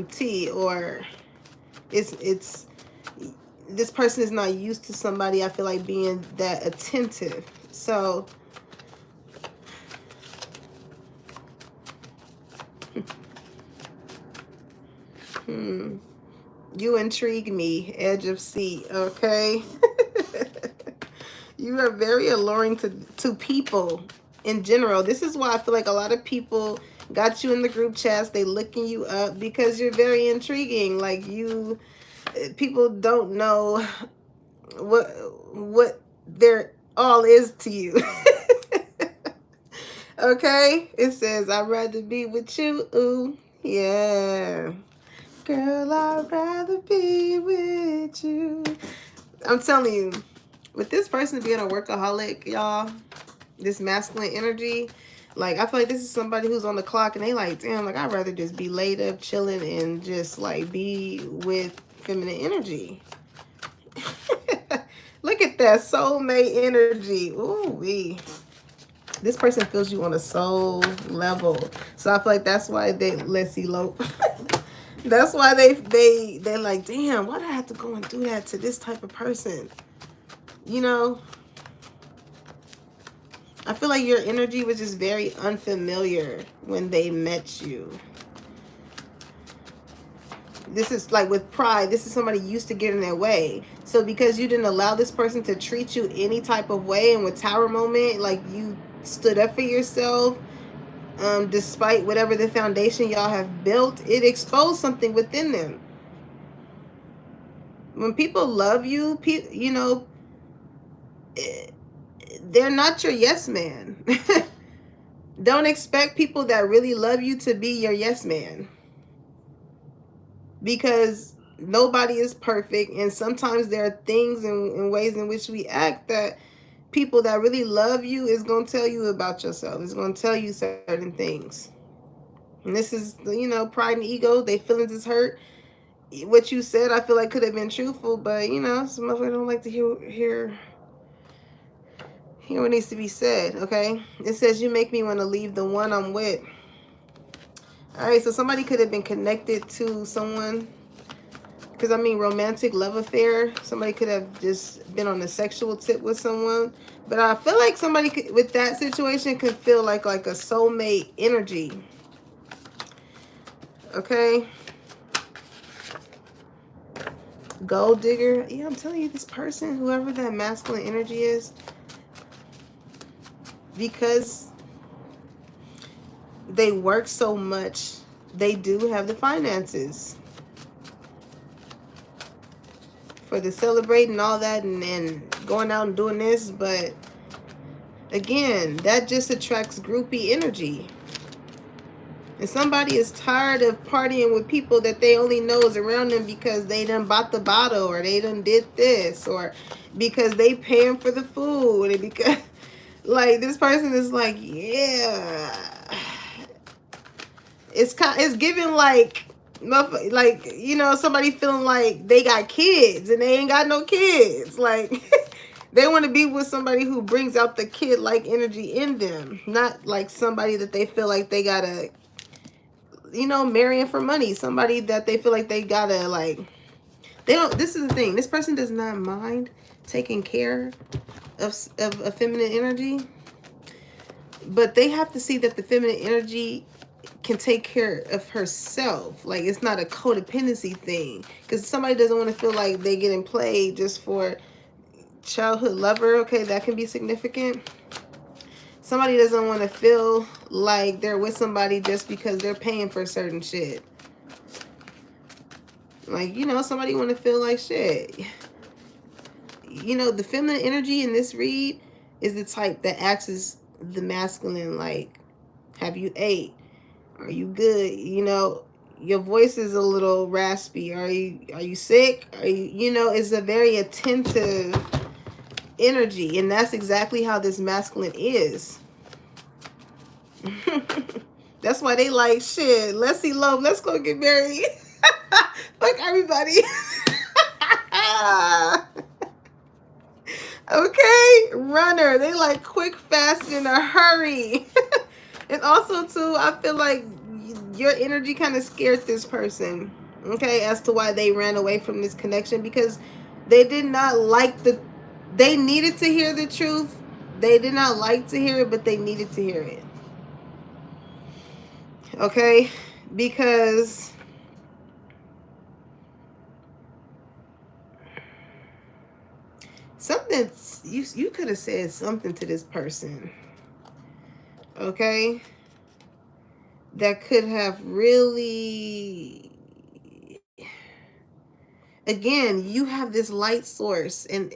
tea. Or it's this person is not used to somebody, I feel like, being that attentive. So you intrigue me, Edge of Sea, okay? You are very alluring to people in general. This is why I feel like a lot of people got you in the group chats. They looking you up because you're very intriguing. Like people don't know what their all is to you. Okay? It says, I'd rather be with you. Ooh, yeah. Girl, I'd rather be with you. I'm telling you, with this person being a workaholic, y'all, this masculine energy, like, I feel like this is somebody who's on the clock and they like, damn, like, I'd rather just be laid up, chilling, and just, like, be with feminine energy. Look at that soulmate energy. Ooh-wee. This person feels you on a soul level. So I feel like that's why let's elope. That's why they're like, damn, why do I have to go and do that to this type of person? I feel like your energy was just very unfamiliar when they met you. This is like with pride. This is somebody used to getting their way. So because you didn't allow this person to treat you any type of way, and with Tower Moment, like you stood up for yourself, despite whatever the foundation y'all have built, it exposed something within them. When people love you, they're not your yes man. Don't expect people that really love you to be your yes man. Because nobody is perfect, and sometimes there are things and ways in which we act that people that really love you is going to tell you about yourself. It's going to tell you certain things. And this is, pride and ego. Their feelings is hurt. What you said, I feel like could have been truthful, but, some motherfuckers don't like to hear what needs to be said, okay? It says, you make me want to leave the one I'm with. All right, so somebody could have been connected to someone. Because, romantic love affair. Somebody could have just been on the sexual tip with someone. But I feel like somebody could, with that situation, could feel like a soulmate energy. Okay? Gold digger. Yeah, I'm telling you, this person, whoever that masculine energy is, because they work so much, they do have the finances for the celebrating and all that, and going out and doing this. But again, that just attracts groupie energy. And somebody is tired of partying with people that they only know is around them because they done bought the bottle, or they done did this, or because they paying for the food, and because like this person is like, yeah, it's giving like somebody feeling like they got kids and they ain't got no kids, like they want to be with somebody who brings out the kid like energy in them, not like somebody that they feel like they gotta marrying for money, somebody that they feel like they gotta like, they don't. This is the thing, this person does not mind taking care of a feminine energy, but they have to see that the feminine energy can take care of herself. Like, it's not a codependency thing, because somebody doesn't want to feel like they getting played just for childhood lover. Okay, that can be significant. Somebody doesn't want to feel like they're with somebody just because they're paying for certain shit. Like, somebody want to feel like shit. The feminine energy in this read is the type that acts as the masculine. Like, have you ate? Are you good? Your voice is a little raspy. Are you sick? Are you it's a very attentive energy, and that's exactly how this masculine is. That's why they like, shit, let's see love, let's go get married. Fuck everybody. Okay, runner. They like quick, fast, in a hurry. And also too, I feel like your energy kind of scared this person, okay, as to why they ran away from this connection, because they did not like they needed to hear the truth. They did not like to hear it, but they needed to hear it. Okay, because something, you could have said something to this person, okay, that could have really, again, you have this light source, and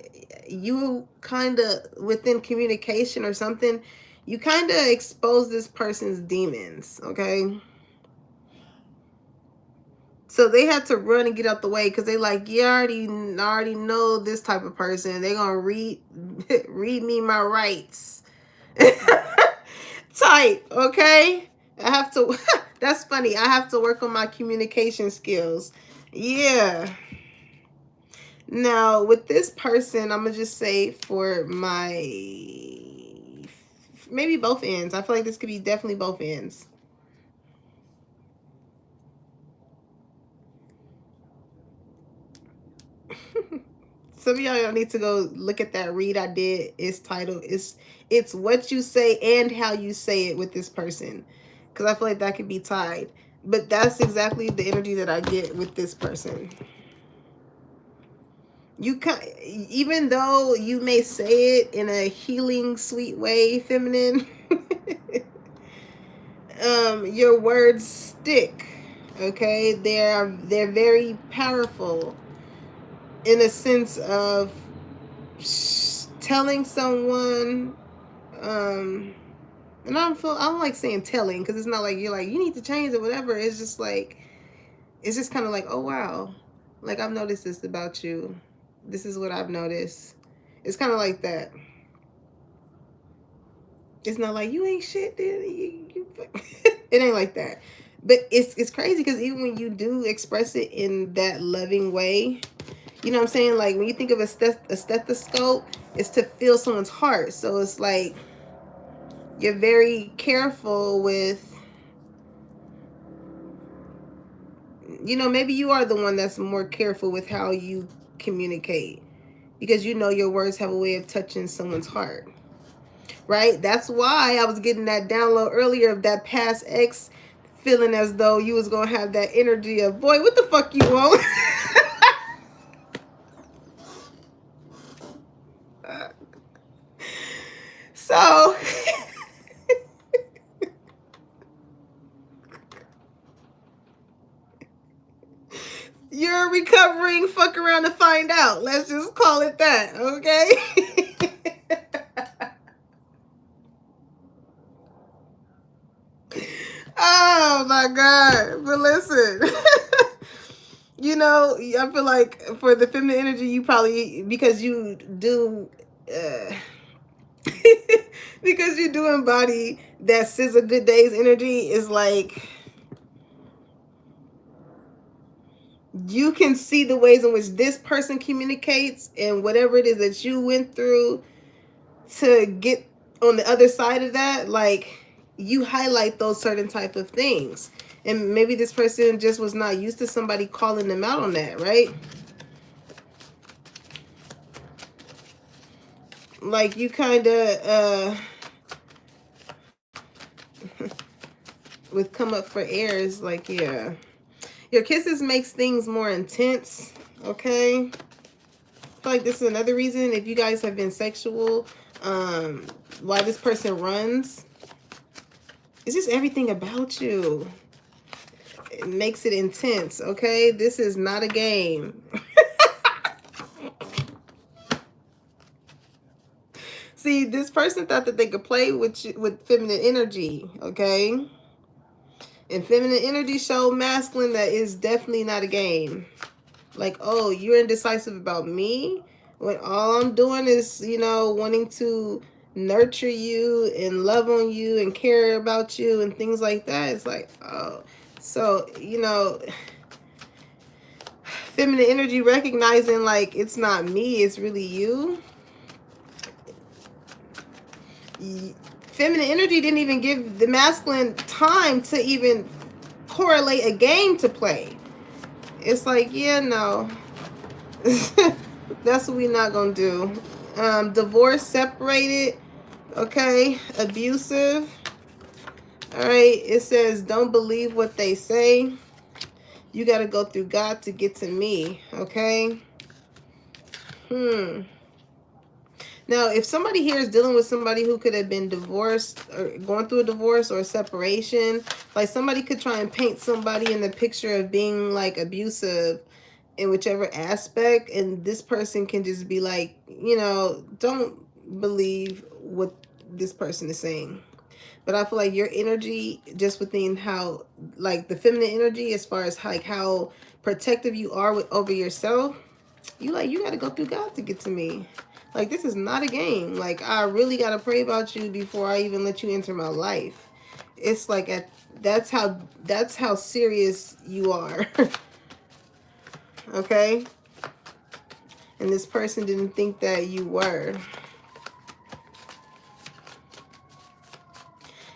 you kind of, within communication or something, you kind of expose this person's demons, okay? So they had to run and get out the way, because they like, yeah, I already know this type of person. They gonna read me my rights. Type, okay? I have to, that's funny. I have to work on my communication skills. Yeah. Now, with this person, I'm going to just say for my, maybe both ends. I feel like this could be definitely both ends. Some of y'all need to go look at that read I did. It's titled, it's what you say and how you say it with this person, because I feel like that could be tied. But that's exactly the energy that I get with this person. You can, even though you may say it in a healing, sweet way, feminine, your words stick. Okay, they're very powerful in a sense of telling someone. And I don't like saying telling, because it's not like you're like, you need to change or whatever. It's just like, it's just kind of like, oh wow, like, I've noticed this about you. This is what I've noticed. It's kind of like that. It's not like, you ain't shit, dude. It ain't like that. But it's crazy, because even when you do express it in that loving way, you know what I'm saying? Like, when you think of a stethoscope, it's to feel someone's heart. So it's like, you're very careful with, maybe you are the one that's more careful with how you communicate, because your words have a way of touching someone's heart. Right? That's why I was getting that download earlier of that past ex feeling as though you was going to have that energy of, boy, what the fuck you want? So, you're a recovering fuck around to find out. Let's just call it that, okay? Oh my my God. But listen, you know, I feel like for the feminine energy, you probably, because you do, because you do embody that SZA Good Days energy, is like, you can see the ways in which this person communicates and whatever it is that you went through to get on the other side of that. Like, you highlight those certain type of things, and maybe this person just was not used to somebody calling them out on that, right? Like, you kind of with come up for air is like, yeah, your kisses makes things more intense. Okay, I feel like this is another reason, if you guys have been sexual, why this person runs. It's just everything about you. It makes it intense, okay? This is not a game. See, this person thought that they could play with feminine energy, okay? And feminine energy showed masculine that is definitely not a game. Like, oh, you're indecisive about me? When all I'm doing is, you know, wanting to nurture you and love on you and care about you and things like that. It's like, oh. So, you know, feminine energy recognizing like it's not me, it's really you. Feminine energy didn't even give the masculine time to even correlate a game to play. It's like, yeah, no. That's what we're not gonna do. Divorce, separated, okay, abusive. All right, it says don't believe what they say. You got to go through God to get to me, okay? Now, if somebody here is dealing with somebody who could have been divorced or going through a divorce or a separation, like somebody could try and paint somebody in the picture of being like abusive in whichever aspect, and this person can just be like, you know, don't believe what this person is saying. But I feel like your energy, just within how, like the feminine energy, as far as like how protective you are over yourself, you got to go through God to get to me. Like, this is not a game. Like, I really got to pray about you before I even let you enter my life. It's like, that's how serious you are. Okay? And this person didn't think that you were.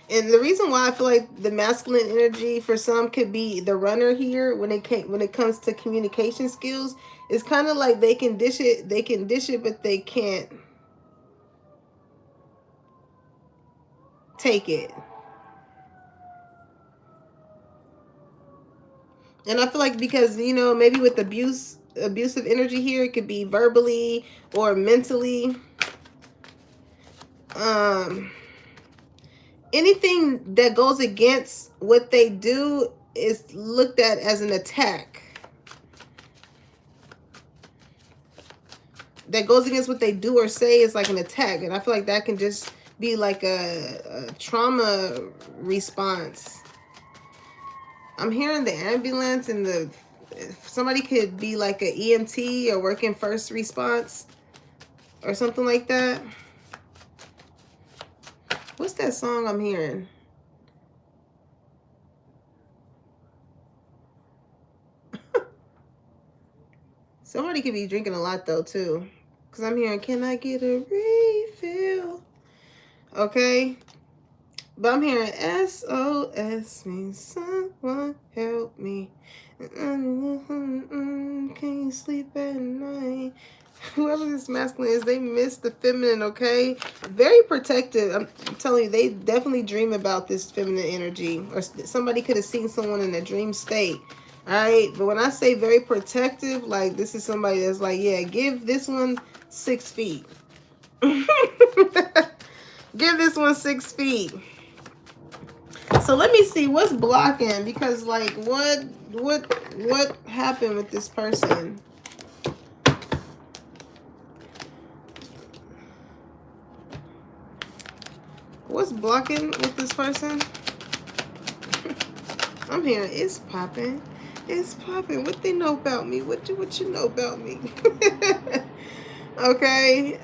And the reason why I feel like the masculine energy for some could be the runner here when it comes to communication skills, is kind of like they can dish it, but they can't take it. And I feel like because, you know, maybe with abusive energy here, it could be verbally or mentally. Anything that goes against what they do is looked at as an attack. That goes against what they do or say is like an attack. And I feel like that can just be like a trauma response. I'm hearing the ambulance and somebody could be like an EMT or working first response or something like that. What's that song I'm hearing? Somebody could be drinking a lot though too, because I'm hearing, can I get a refill? Okay. But I'm hearing SOS means someone help me. Can you sleep at night? Whoever this masculine is, they miss the feminine, okay? Very protective. I'm telling you, they definitely dream about this feminine energy. Or somebody could have seen someone in a dream state. All right? But when I say very protective, like this is somebody that's like, yeah, give this one 6 feet. Give this one 6 feet. So let me see what's blocking, because like what happened with this person? What's blocking with this person? I'm hearing it's popping. It's popping. What they know about me? What you know about me? Okay.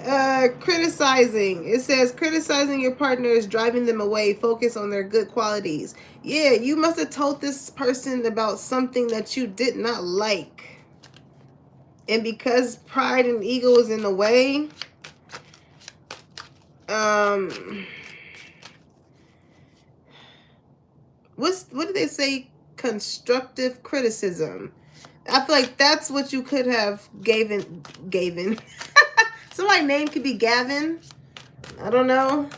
Criticizing. It says criticizing your partner is driving them away. Focus on their good qualities. Yeah, you must have told this person about something that you did not like. And because pride and ego is in the way, what do they say? Constructive criticism. I feel like that's what you could have Gavin. Somebody's name could be Gavin. I don't know.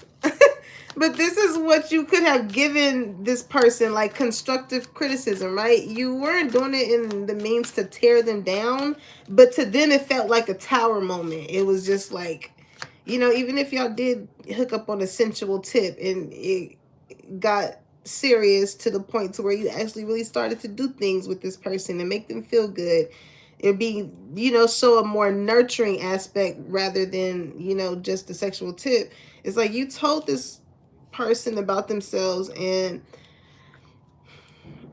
But this is what you could have given this person, like constructive criticism, right? You weren't doing it in the means to tear them down, but to them it felt like a tower moment. It was just like, even if y'all did hook up on a sensual tip and it got serious to the point to where you actually really started to do things with this person and make them feel good, it'd be, show a more nurturing aspect rather than, just the sexual tip. It's like you told this person about themselves, and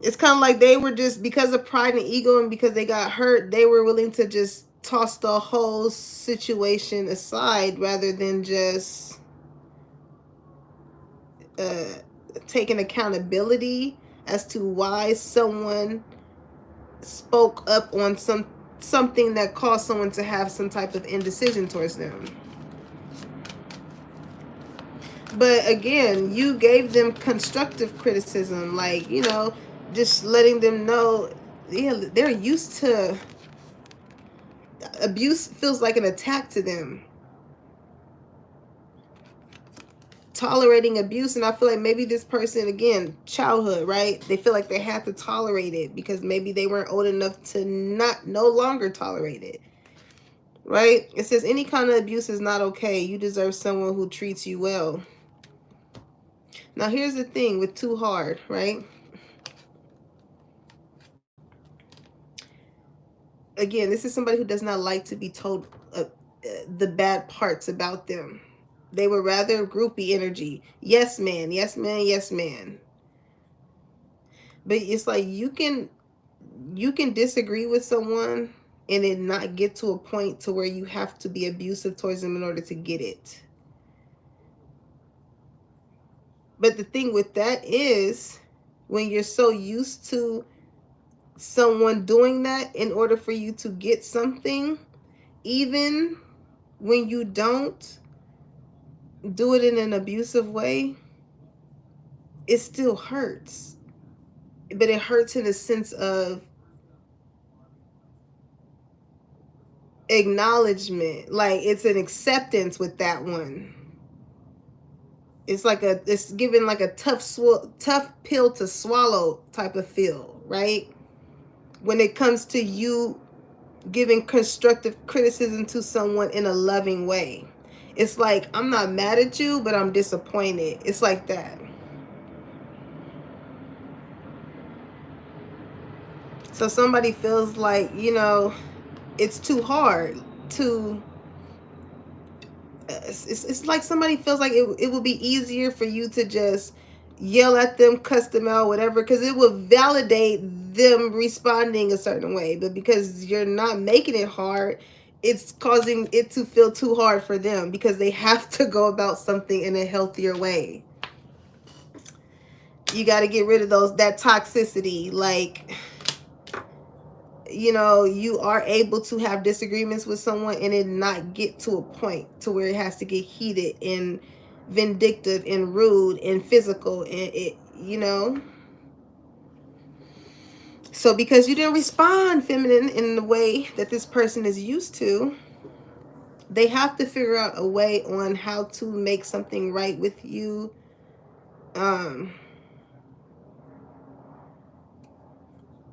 it's kind of like they were just, because of pride and ego and because they got hurt, they were willing to just toss the whole situation aside rather than just taking accountability as to why someone spoke up on something that caused someone to have some type of indecision towards them. But again, you gave them constructive criticism, like, just letting them know, yeah, they're used to abuse. Feels like an attack to them. Tolerating abuse, and I feel like maybe this person, again, childhood, right? They feel like they have to tolerate it because maybe they weren't old enough to no longer tolerate it, right? It says any kind of abuse is not okay. You deserve someone who treats you well. Now here's the thing with too hard, right? Again, this is somebody who does not like to be told the bad parts about them. They were rather groupie energy. Yes, man. Yes, man. Yes, man. But it's like you can disagree with someone and it not get to a point to where you have to be abusive towards them in order to get it. But the thing with that is, when you're so used to someone doing that in order for you to get something, even when you don't do it in an abusive way, it still hurts. But it hurts in a sense of acknowledgement. Like, it's an acceptance with that one. It's like it's given like a tough pill to swallow type of feel, right? When it comes to you giving constructive criticism to someone in a loving way. It's like, I'm not mad at you, but I'm disappointed. It's like that. So somebody feels like, it's too hard to, it's like somebody feels like it would be easier for you to just yell at them, cuss them out, whatever, because it will validate them responding a certain way. But because you're not making it hard, it's causing it to feel too hard for them because they have to go about something in a healthier way. You got to get rid of that toxicity. Like, you are able to have disagreements with someone and it not get to a point to where it has to get heated and vindictive and rude and physical, and so because you didn't respond feminine in the way that this person is used to, they have to figure out a way on how to make something right with you,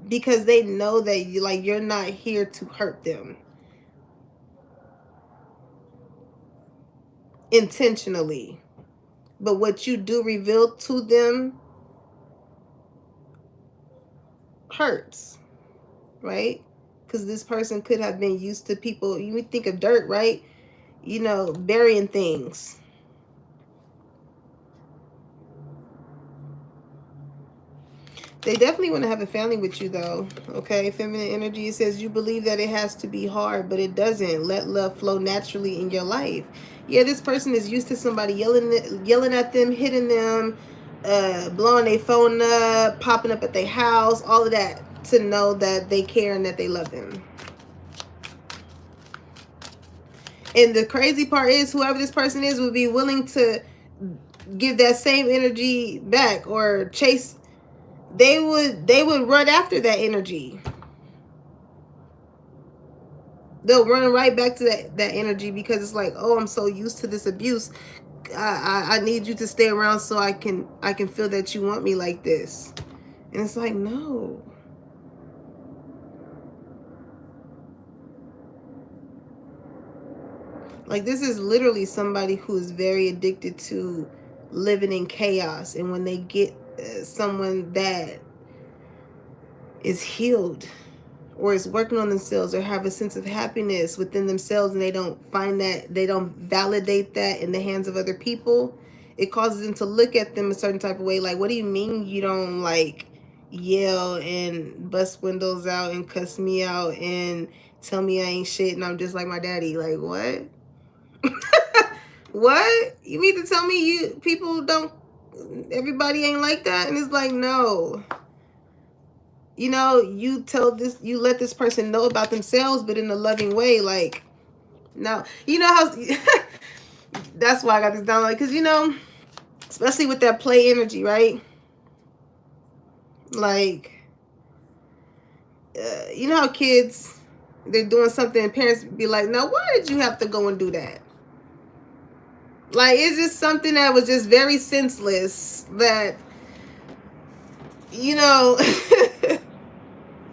because they know that you're not here to hurt them intentionally, but what you do reveal to them hurts, right? Because this person could have been used to people. You would think of dirt, right? Burying things. They definitely want to have a family with you, though. Okay, feminine energy, it says you believe that it has to be hard, but it doesn't. Let love flow naturally in your life. Yeah, this person is used to somebody yelling at them, hitting them, blowing their phone up, popping up at their house, all of that, to know that they care and that they love them. And the crazy part is, whoever this person is would be willing to give that same energy back or chase. They would run after that energy. They'll run right back to that energy, because it's like, oh, I'm so used to this abuse. I need you to stay around so I can feel that you want me like this. And it's like, no. Like, this is literally somebody who is very addicted to living in chaos. And when they get someone that is healed or is working on themselves or have a sense of happiness within themselves, and they don't find that, they don't validate that in the hands of other people, it causes them to look at them a certain type of way. Like, what do you mean you don't, like, yell and bust windows out and cuss me out and tell me I ain't shit and I'm just like my daddy? Like, what? What? You mean to tell me you people don't, everybody ain't like that? And it's like, no. You know, you let this person know about themselves, but in a loving way. Like, no. You know how that's why I got this down, like, because, you know, especially with that play energy, right? Like, you know how kids, they're doing something and parents be like, now why did you have to go and do that? Like, it's just something that was just very senseless that, you know,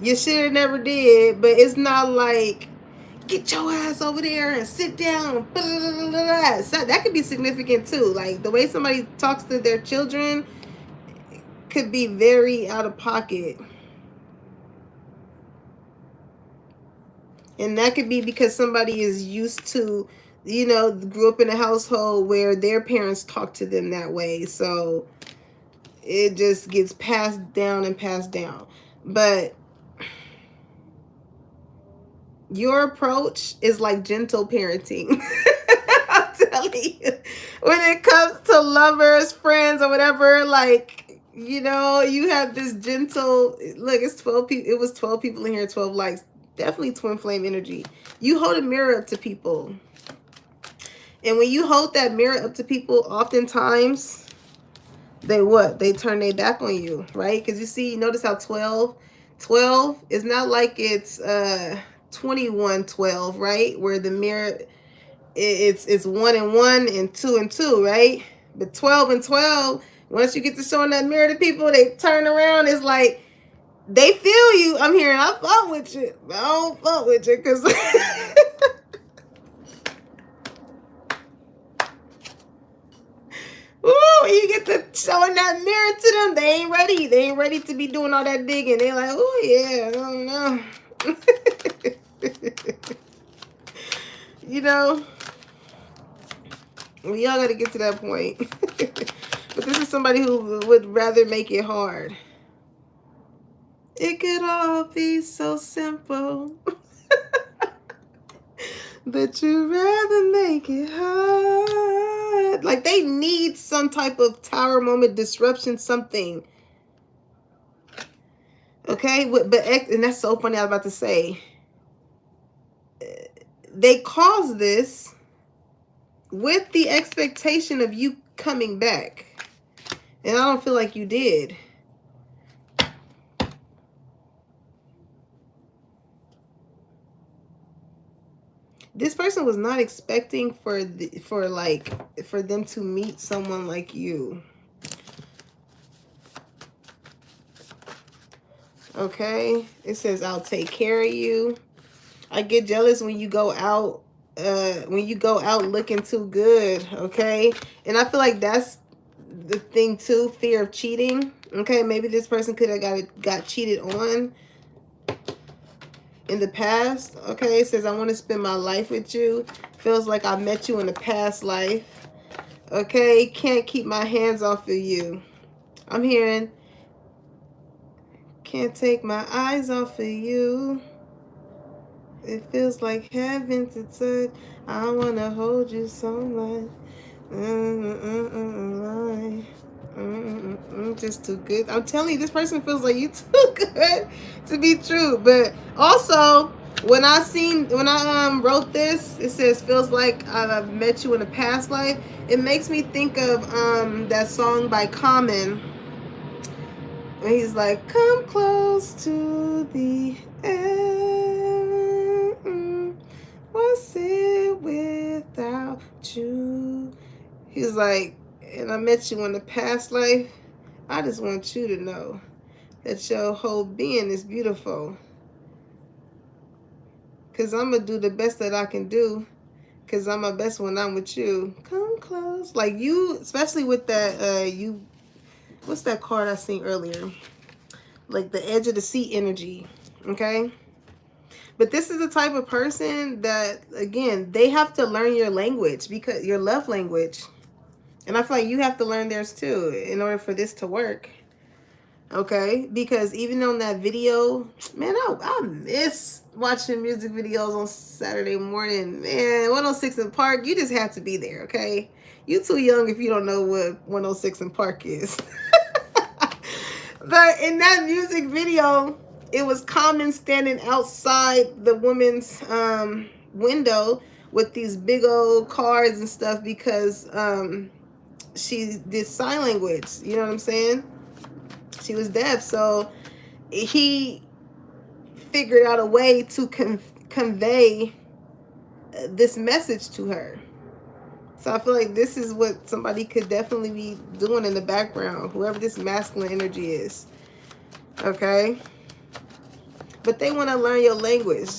you should have never did. But it's not like, get your ass over there and sit down. Blah, blah, blah, blah. So that could be significant too. Like, the way somebody talks to their children could be very out of pocket. And that could be because somebody is used to, you know, grew up in a household where their parents talk to them that way. So it just gets passed down and passed down. But your approach is like gentle parenting. I'm telling you. When it comes to lovers, friends, or whatever, like, you know, you have this gentle, look, it's 12 people. It was 12 people in here, 12 likes. Definitely twin flame energy. You hold a mirror up to people. And when you hold that mirror up to people, oftentimes they what? They turn their back on you, right? Because you see, notice how 12 is not like it's 21-12, right? Where the mirror, it's 1 and 1 and 2 and 2, right? But 12 and 12, once you get to showing that mirror to people, they turn around. It's like, they feel you. I'm hearing, I fuck with you. I don't fuck with you because ooh, you get to showing that mirror to them, they ain't ready. They ain't ready to be doing all that digging. They're like, oh yeah, I don't know. You know, we all got to get to that point. But this is somebody who would rather make it hard. It could all be so simple. But you'd rather make it hard. Like, they need some type of tower moment disruption, something. Okay? But and that's so funny, I was about to say. They caused this with the expectation of you coming back. And I don't feel like you did. This person was not expecting for them to meet someone like you. Okay? It says, I'll take care of you. I get jealous when you go out looking too good, okay? And I feel like that's the thing too, fear of cheating. Okay, maybe this person could have got cheated on in the past. Okay, it says, I want to spend my life with you. Feels like I met you in a past life. Okay, can't keep my hands off of you. I'm hearing Can't take my eyes off of you. It feels like heaven to touch. I wanna hold you so much. Just too good. I'm telling you, this person feels like you too good to be true. But also, when I wrote this, it says feels like I've met you in a past life. It makes me think of that song by Common. And he's like, come close to the end. What's it without you? He's like, and I met you in the past life. I just want you to know that your whole being is beautiful. Because I'm going to do the best that I can do. Because I'm my best when I'm with you. Come close. Like you, especially with that, what's that card I seen earlier? Like the edge of the seat energy. Okay? But this is the type of person that, again, they have to learn your language, because your love language. And I feel like you have to learn theirs too in order for this to work. Okay? Because even on that video, man, I miss watching music videos on Saturday morning. Man, 106 in Park, you just have to be there, okay? You too young if you don't know what 106 in Park is. But in that music video, it was Common standing outside the woman's window with these big old cards and stuff because she did sign language. You know what I'm saying? She was deaf. So he figured out a way to convey this message to her. So I feel like this is what somebody could definitely be doing in the background, whoever this masculine energy is. Okay? But they want to learn your language.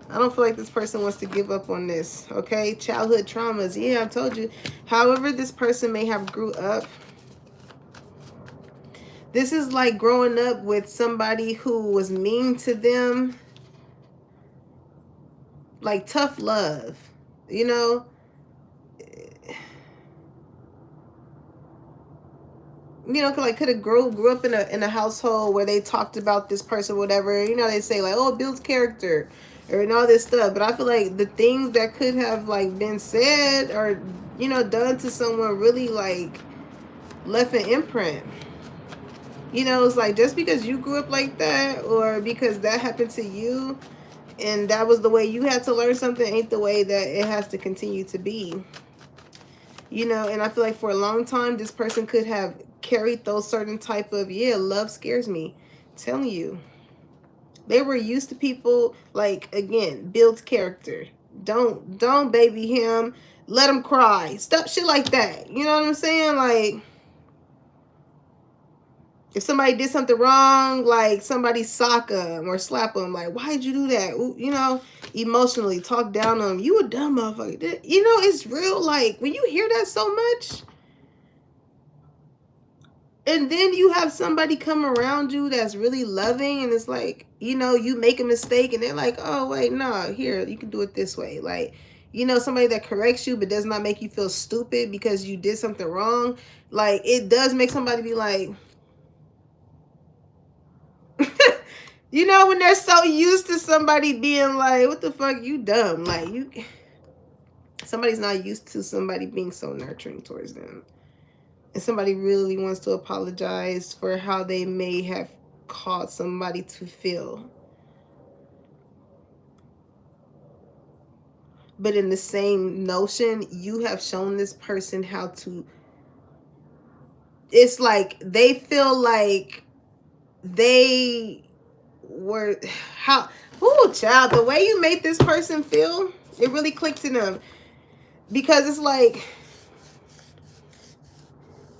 I don't feel like this person wants to give up on this. Okay? Childhood traumas. Yeah, I told you. However this person may have grew up, this is like growing up with somebody who was mean to them. Like tough love. You know? You know, like could have grew up in a household where they talked about this person, whatever. You know, they say like, oh, it builds character, or and all this stuff. But I feel like the things that could have like been said or, you know, done to someone really like left an imprint. You know, it's like just because you grew up like that or because that happened to you and that was the way you had to learn something ain't the way that it has to continue to be. You know, and I feel like for a long time, this person could have carried those certain type of, yeah, love scares me. I'm telling you. They were used to people, like, again, builds character. Don't baby him. Let him cry. Stuff, shit like that. You know what I'm saying? Like, if somebody did something wrong, like somebody sock them or slap them, like, why'd you do that? Ooh, you know, emotionally talk down on them. You a dumb motherfucker. You know, it's real. Like, when you hear that so much, and then you have somebody come around you that's really loving, and it's like, you know, you make a mistake, and they're like, oh, wait, no, here, you can do it this way. Like, you know, somebody that corrects you but does not make you feel stupid because you did something wrong. Like, it does make somebody be like, you know, when they're so used to somebody being like, what the fuck, you dumb. Like, somebody's not used to somebody being so nurturing towards them. And somebody really wants to apologize for how they may have caused somebody to feel. But in the same notion, you have shown this person how to, it's like they feel like they were, how, ooh, child, the way you made this person feel, it really clicked to them. Because it's like,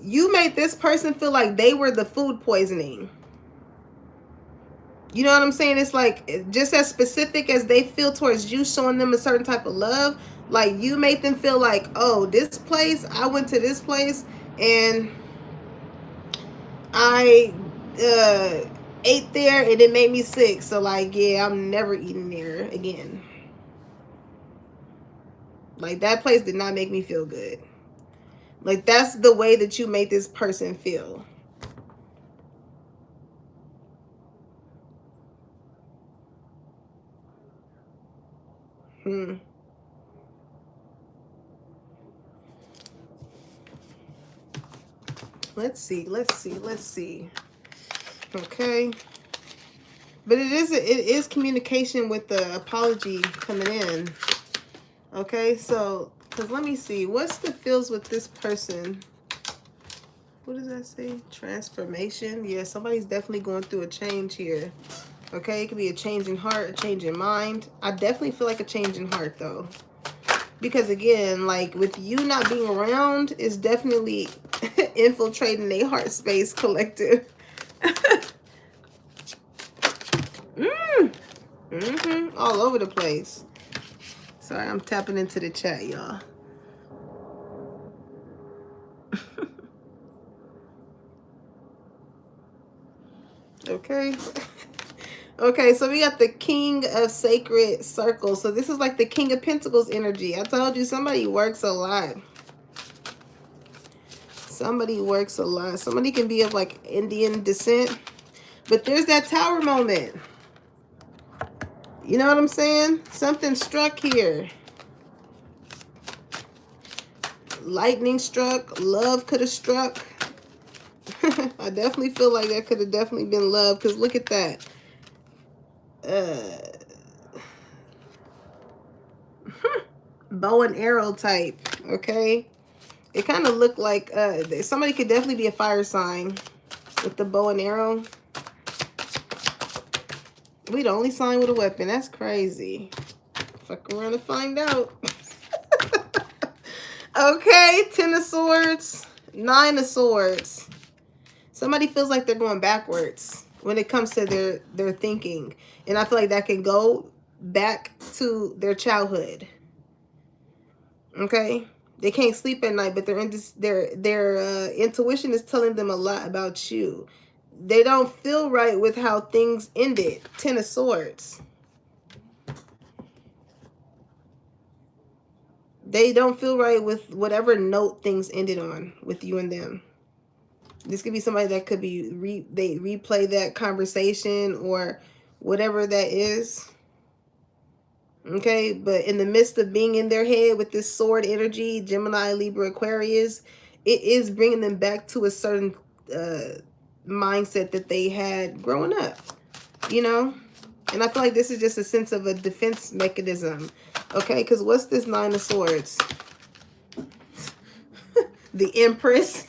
you made this person feel like they were the food poisoning. You know what I'm saying? It's like, just as specific as they feel towards you, showing them a certain type of love, like you made them feel like, oh, this place, I went to this place and I ate there and it made me sick. So like, yeah, I'm never eating there again. Like, that place did not make me feel good. Like, that's the way that you made this person feel. Let's see. Okay. But it is communication with the apology coming in. Okay, so, because let me see. What's the feels with this person? What does that say? Transformation. Yeah, somebody's definitely going through a change here. Okay, it could be a change in heart, a change in mind. I definitely feel like a change in heart, though. Because, again, like, with you not being around, it's definitely infiltrating a heart space collective. All over the place. Sorry, I'm tapping into the chat, y'all. Okay. Okay, so we got the King of Sacred Circles. So this is like the King of Pentacles energy. I told you somebody works a lot. Somebody works a lot. Somebody can be of like Indian descent. But there's that tower moment. You know what I'm saying? Something struck here. Lightning struck. Love could have struck. I definitely feel like that could have definitely been love. Because look at that. Bow and arrow type. Okay. It kind of looked like somebody could definitely be a fire sign with the bow and arrow. We the only sign with a weapon. That's crazy. Fuck around and find out. Okay, 10 of Swords, 9 of Swords. Somebody feels like they're going backwards when it comes to their thinking. And I feel like that can go back to their childhood. Okay? They can't sleep at night, but their intuition is telling them a lot about you. They don't feel right with how things ended. 10 of Swords. They don't feel right with whatever note things ended on with you and them. This could be somebody that could be they replay that conversation or whatever that is. Okay, but in the midst of being in their head with this sword energy, Gemini, Libra, Aquarius, it is bringing them back to a certain mindset that they had growing up, you know? And I feel like this is just a sense of a defense mechanism, okay? Because what's this 9 of Swords? The Empress.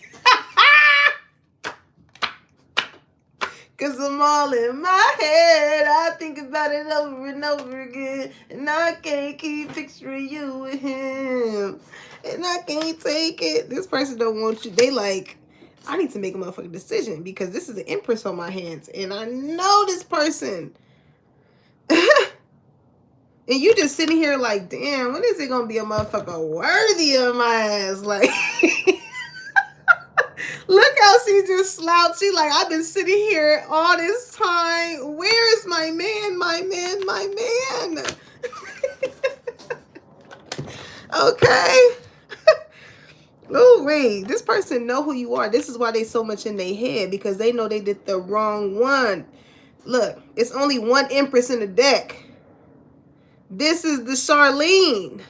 Because I'm all in my head. I think about it over and over again. And I can't keep picturing you with him. And I can't take it. This person don't want you. They like, I need to make a motherfucking decision because this is an Empress on my hands. And I know this person. And you just sitting here like, damn, when is it going to be a motherfucker worthy of my ass? Like... Look how she just slouched. She like, I've been sitting here all this time. Where is my man, my man, my man? Okay. Oh, wait. This person know who you are. This is why they so much in their head. Because they know they did the wrong one. Look, it's only one Empress in the deck. This is the Charlene.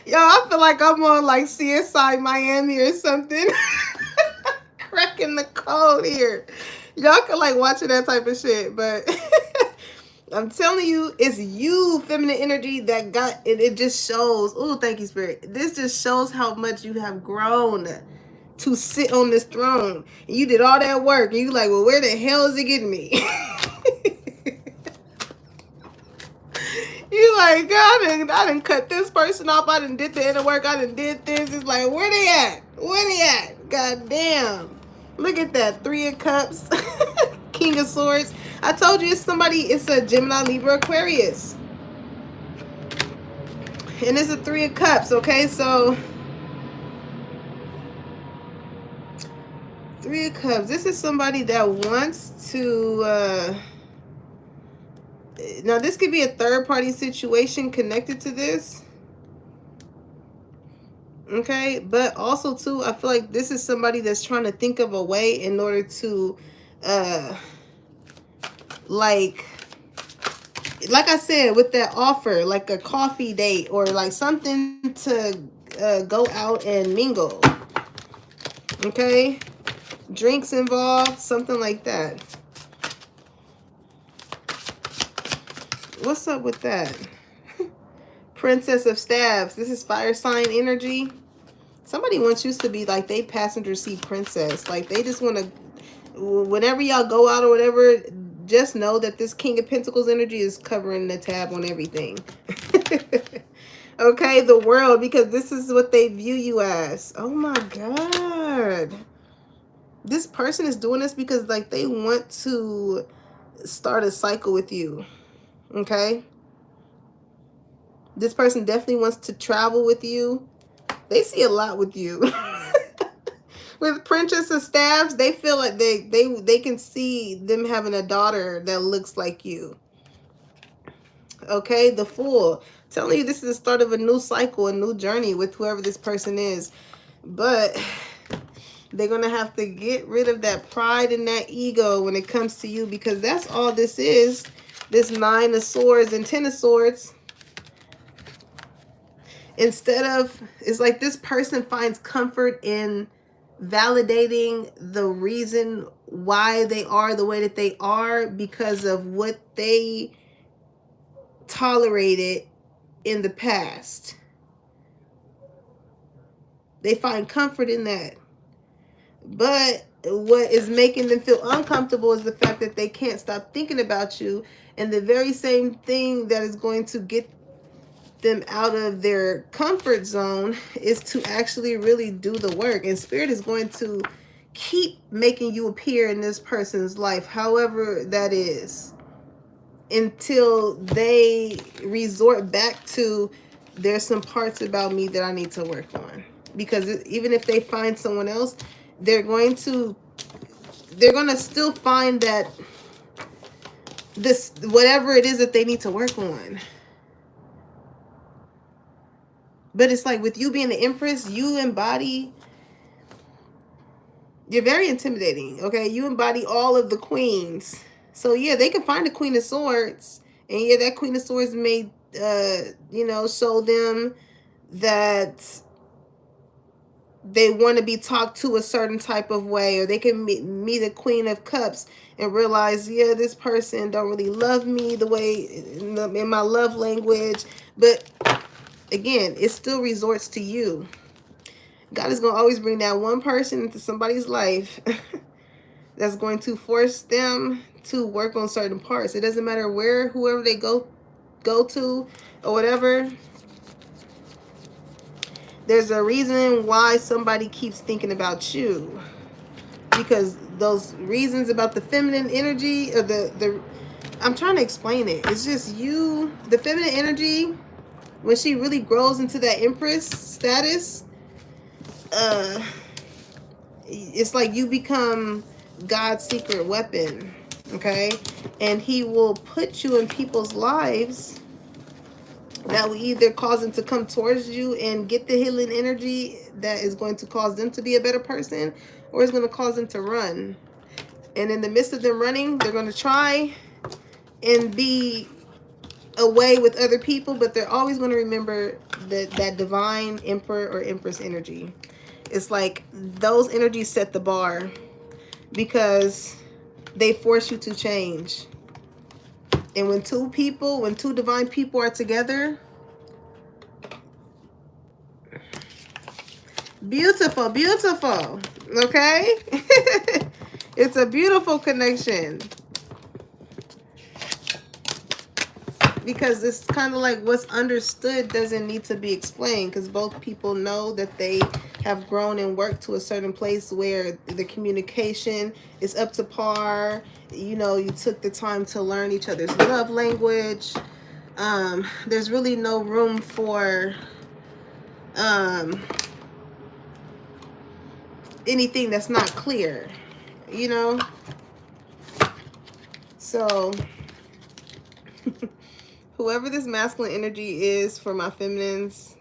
Yo, I feel like I'm on like CSI Miami or something. Cracking the code here. Y'all can like watching that type of shit. But I'm telling you, it's you, feminine energy, that got it. It just shows. Oh, thank you, Spirit. This just shows how much you have grown to sit on this throne. And you did all that work. And you like, well, where the hell is it getting me? You like, God, I done cut this person off. I done did the inner work. I done did this. It's like, where they at? Where they at? God damn. Look at that. 3 of Cups. King of Swords. I told you it's somebody. It's a Gemini, Libra, Aquarius. And it's a 3 of Cups. Okay, so 3 of Cups. This is somebody that wants to... Now, this could be a third-party situation connected to this. Okay? But also, too, I feel like this is somebody that's trying to think of a way in order to, like, like I said, with that offer, like a coffee date or like something to go out and mingle. Okay? Drinks involved, something like that. What's up with that? Princess of Staves. This is fire sign energy. Somebody wants you to be like they passenger seat princess. Like they just want to, whenever y'all go out or whatever, just know that this King of Pentacles energy is covering the tab on everything. Okay, the world, because this is what they view you as. Oh my God. This person is doing this because like they want to start a cycle with you. Okay? This person definitely wants to travel with you. They see a lot with you. With Princess of Staves, they feel like they can see them having a daughter that looks like you. Okay, the Fool. Telling you this is the start of a new cycle, a new journey with whoever this person is. But they're going to have to get rid of that pride and that ego when it comes to you, because that's all this is. This 9 of Swords and 10 of Swords. Instead of, it's like this person finds comfort in validating the reason why they are the way that they are because of what they tolerated in the past. They find comfort in that. But what is making them feel uncomfortable is the fact that they can't stop thinking about you. And the very same thing that is going to get them out of their comfort zone is to actually really do the work. And Spirit is going to keep making you appear in this person's life, however that is, until they resort back to, there's some parts about me that I need to work on. Because even if they find someone else, they're going to still find that this, whatever it is that they need to work on. But it's like with you being the Empress, you embody, you're very intimidating, okay? You embody all of the queens. So yeah, they can find the Queen of Swords. And yeah, that Queen of Swords may, you know, show them that they want to be talked to a certain type of way. Or they can meet a Queen of Cups and realize, yeah, this person don't really love me the way, in my love language. But again, it still resorts to you. God is going to always bring that one person into somebody's life that's going to force them to work on certain parts. It doesn't matter where, whoever they go to or whatever. There's a reason why somebody keeps thinking about you. Because those reasons about the feminine energy, or I'm trying to explain it. It's just you, the feminine energy, when she really grows into that Empress status, it's like you become God's secret weapon, okay? And he will put you in people's lives that will either cause them to come towards you and get the healing energy that is going to cause them to be a better person, or it's going to cause them to run. And in the midst of them running, they're going to try and be away with other people, but they're always going to remember that divine Emperor or Empress energy. It's like those energies set the bar because they force you to change. And when two divine people are together, beautiful, beautiful, okay? It's a beautiful connection. Because it's kind of like what's understood doesn't need to be explained, because both people know that they have grown and worked to a certain place where the communication is up to par. You know, you took the time to learn each other's love language. There's really no room for anything that's not clear, you know? So whoever this masculine energy is for my feminines,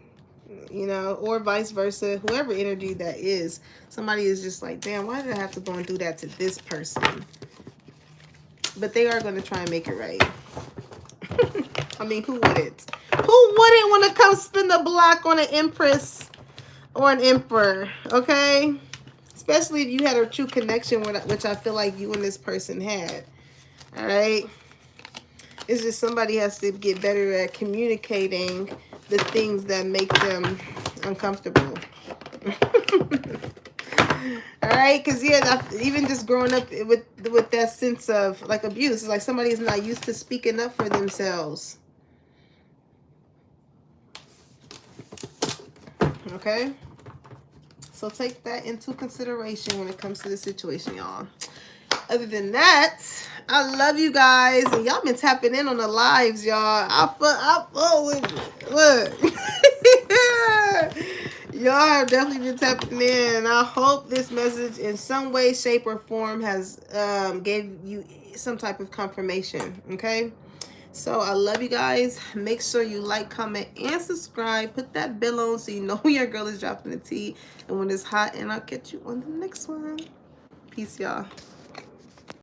you know, or vice versa, whoever energy that is, somebody is just like, damn, why did I have to go and do that to this person? But they are going to try and make it right. I mean, who wouldn't? Who wouldn't want to come spin the block on an empress or an emperor, okay? Especially if you had a true connection, which I feel like you and this person had, all right? It's just somebody has to get better at communicating the things that make them uncomfortable. All right, because yeah, even just growing up with that sense of like abuse, it's like somebody is not used to speaking up for themselves. Okay, so take that into consideration when it comes to the situation, y'all. Other than that, I love you guys, and y'all been tapping in on the lives, y'all. I fuck with it. Look. Y'all have definitely been tapping in. I hope this message in some way, shape, or form has gave you some type of confirmation. Okay, so I love you guys. Make sure you like, comment, and subscribe. Put that bell on so you know when your girl is dropping the tea and when it's hot. And I'll catch you on the next one. Peace, y'all.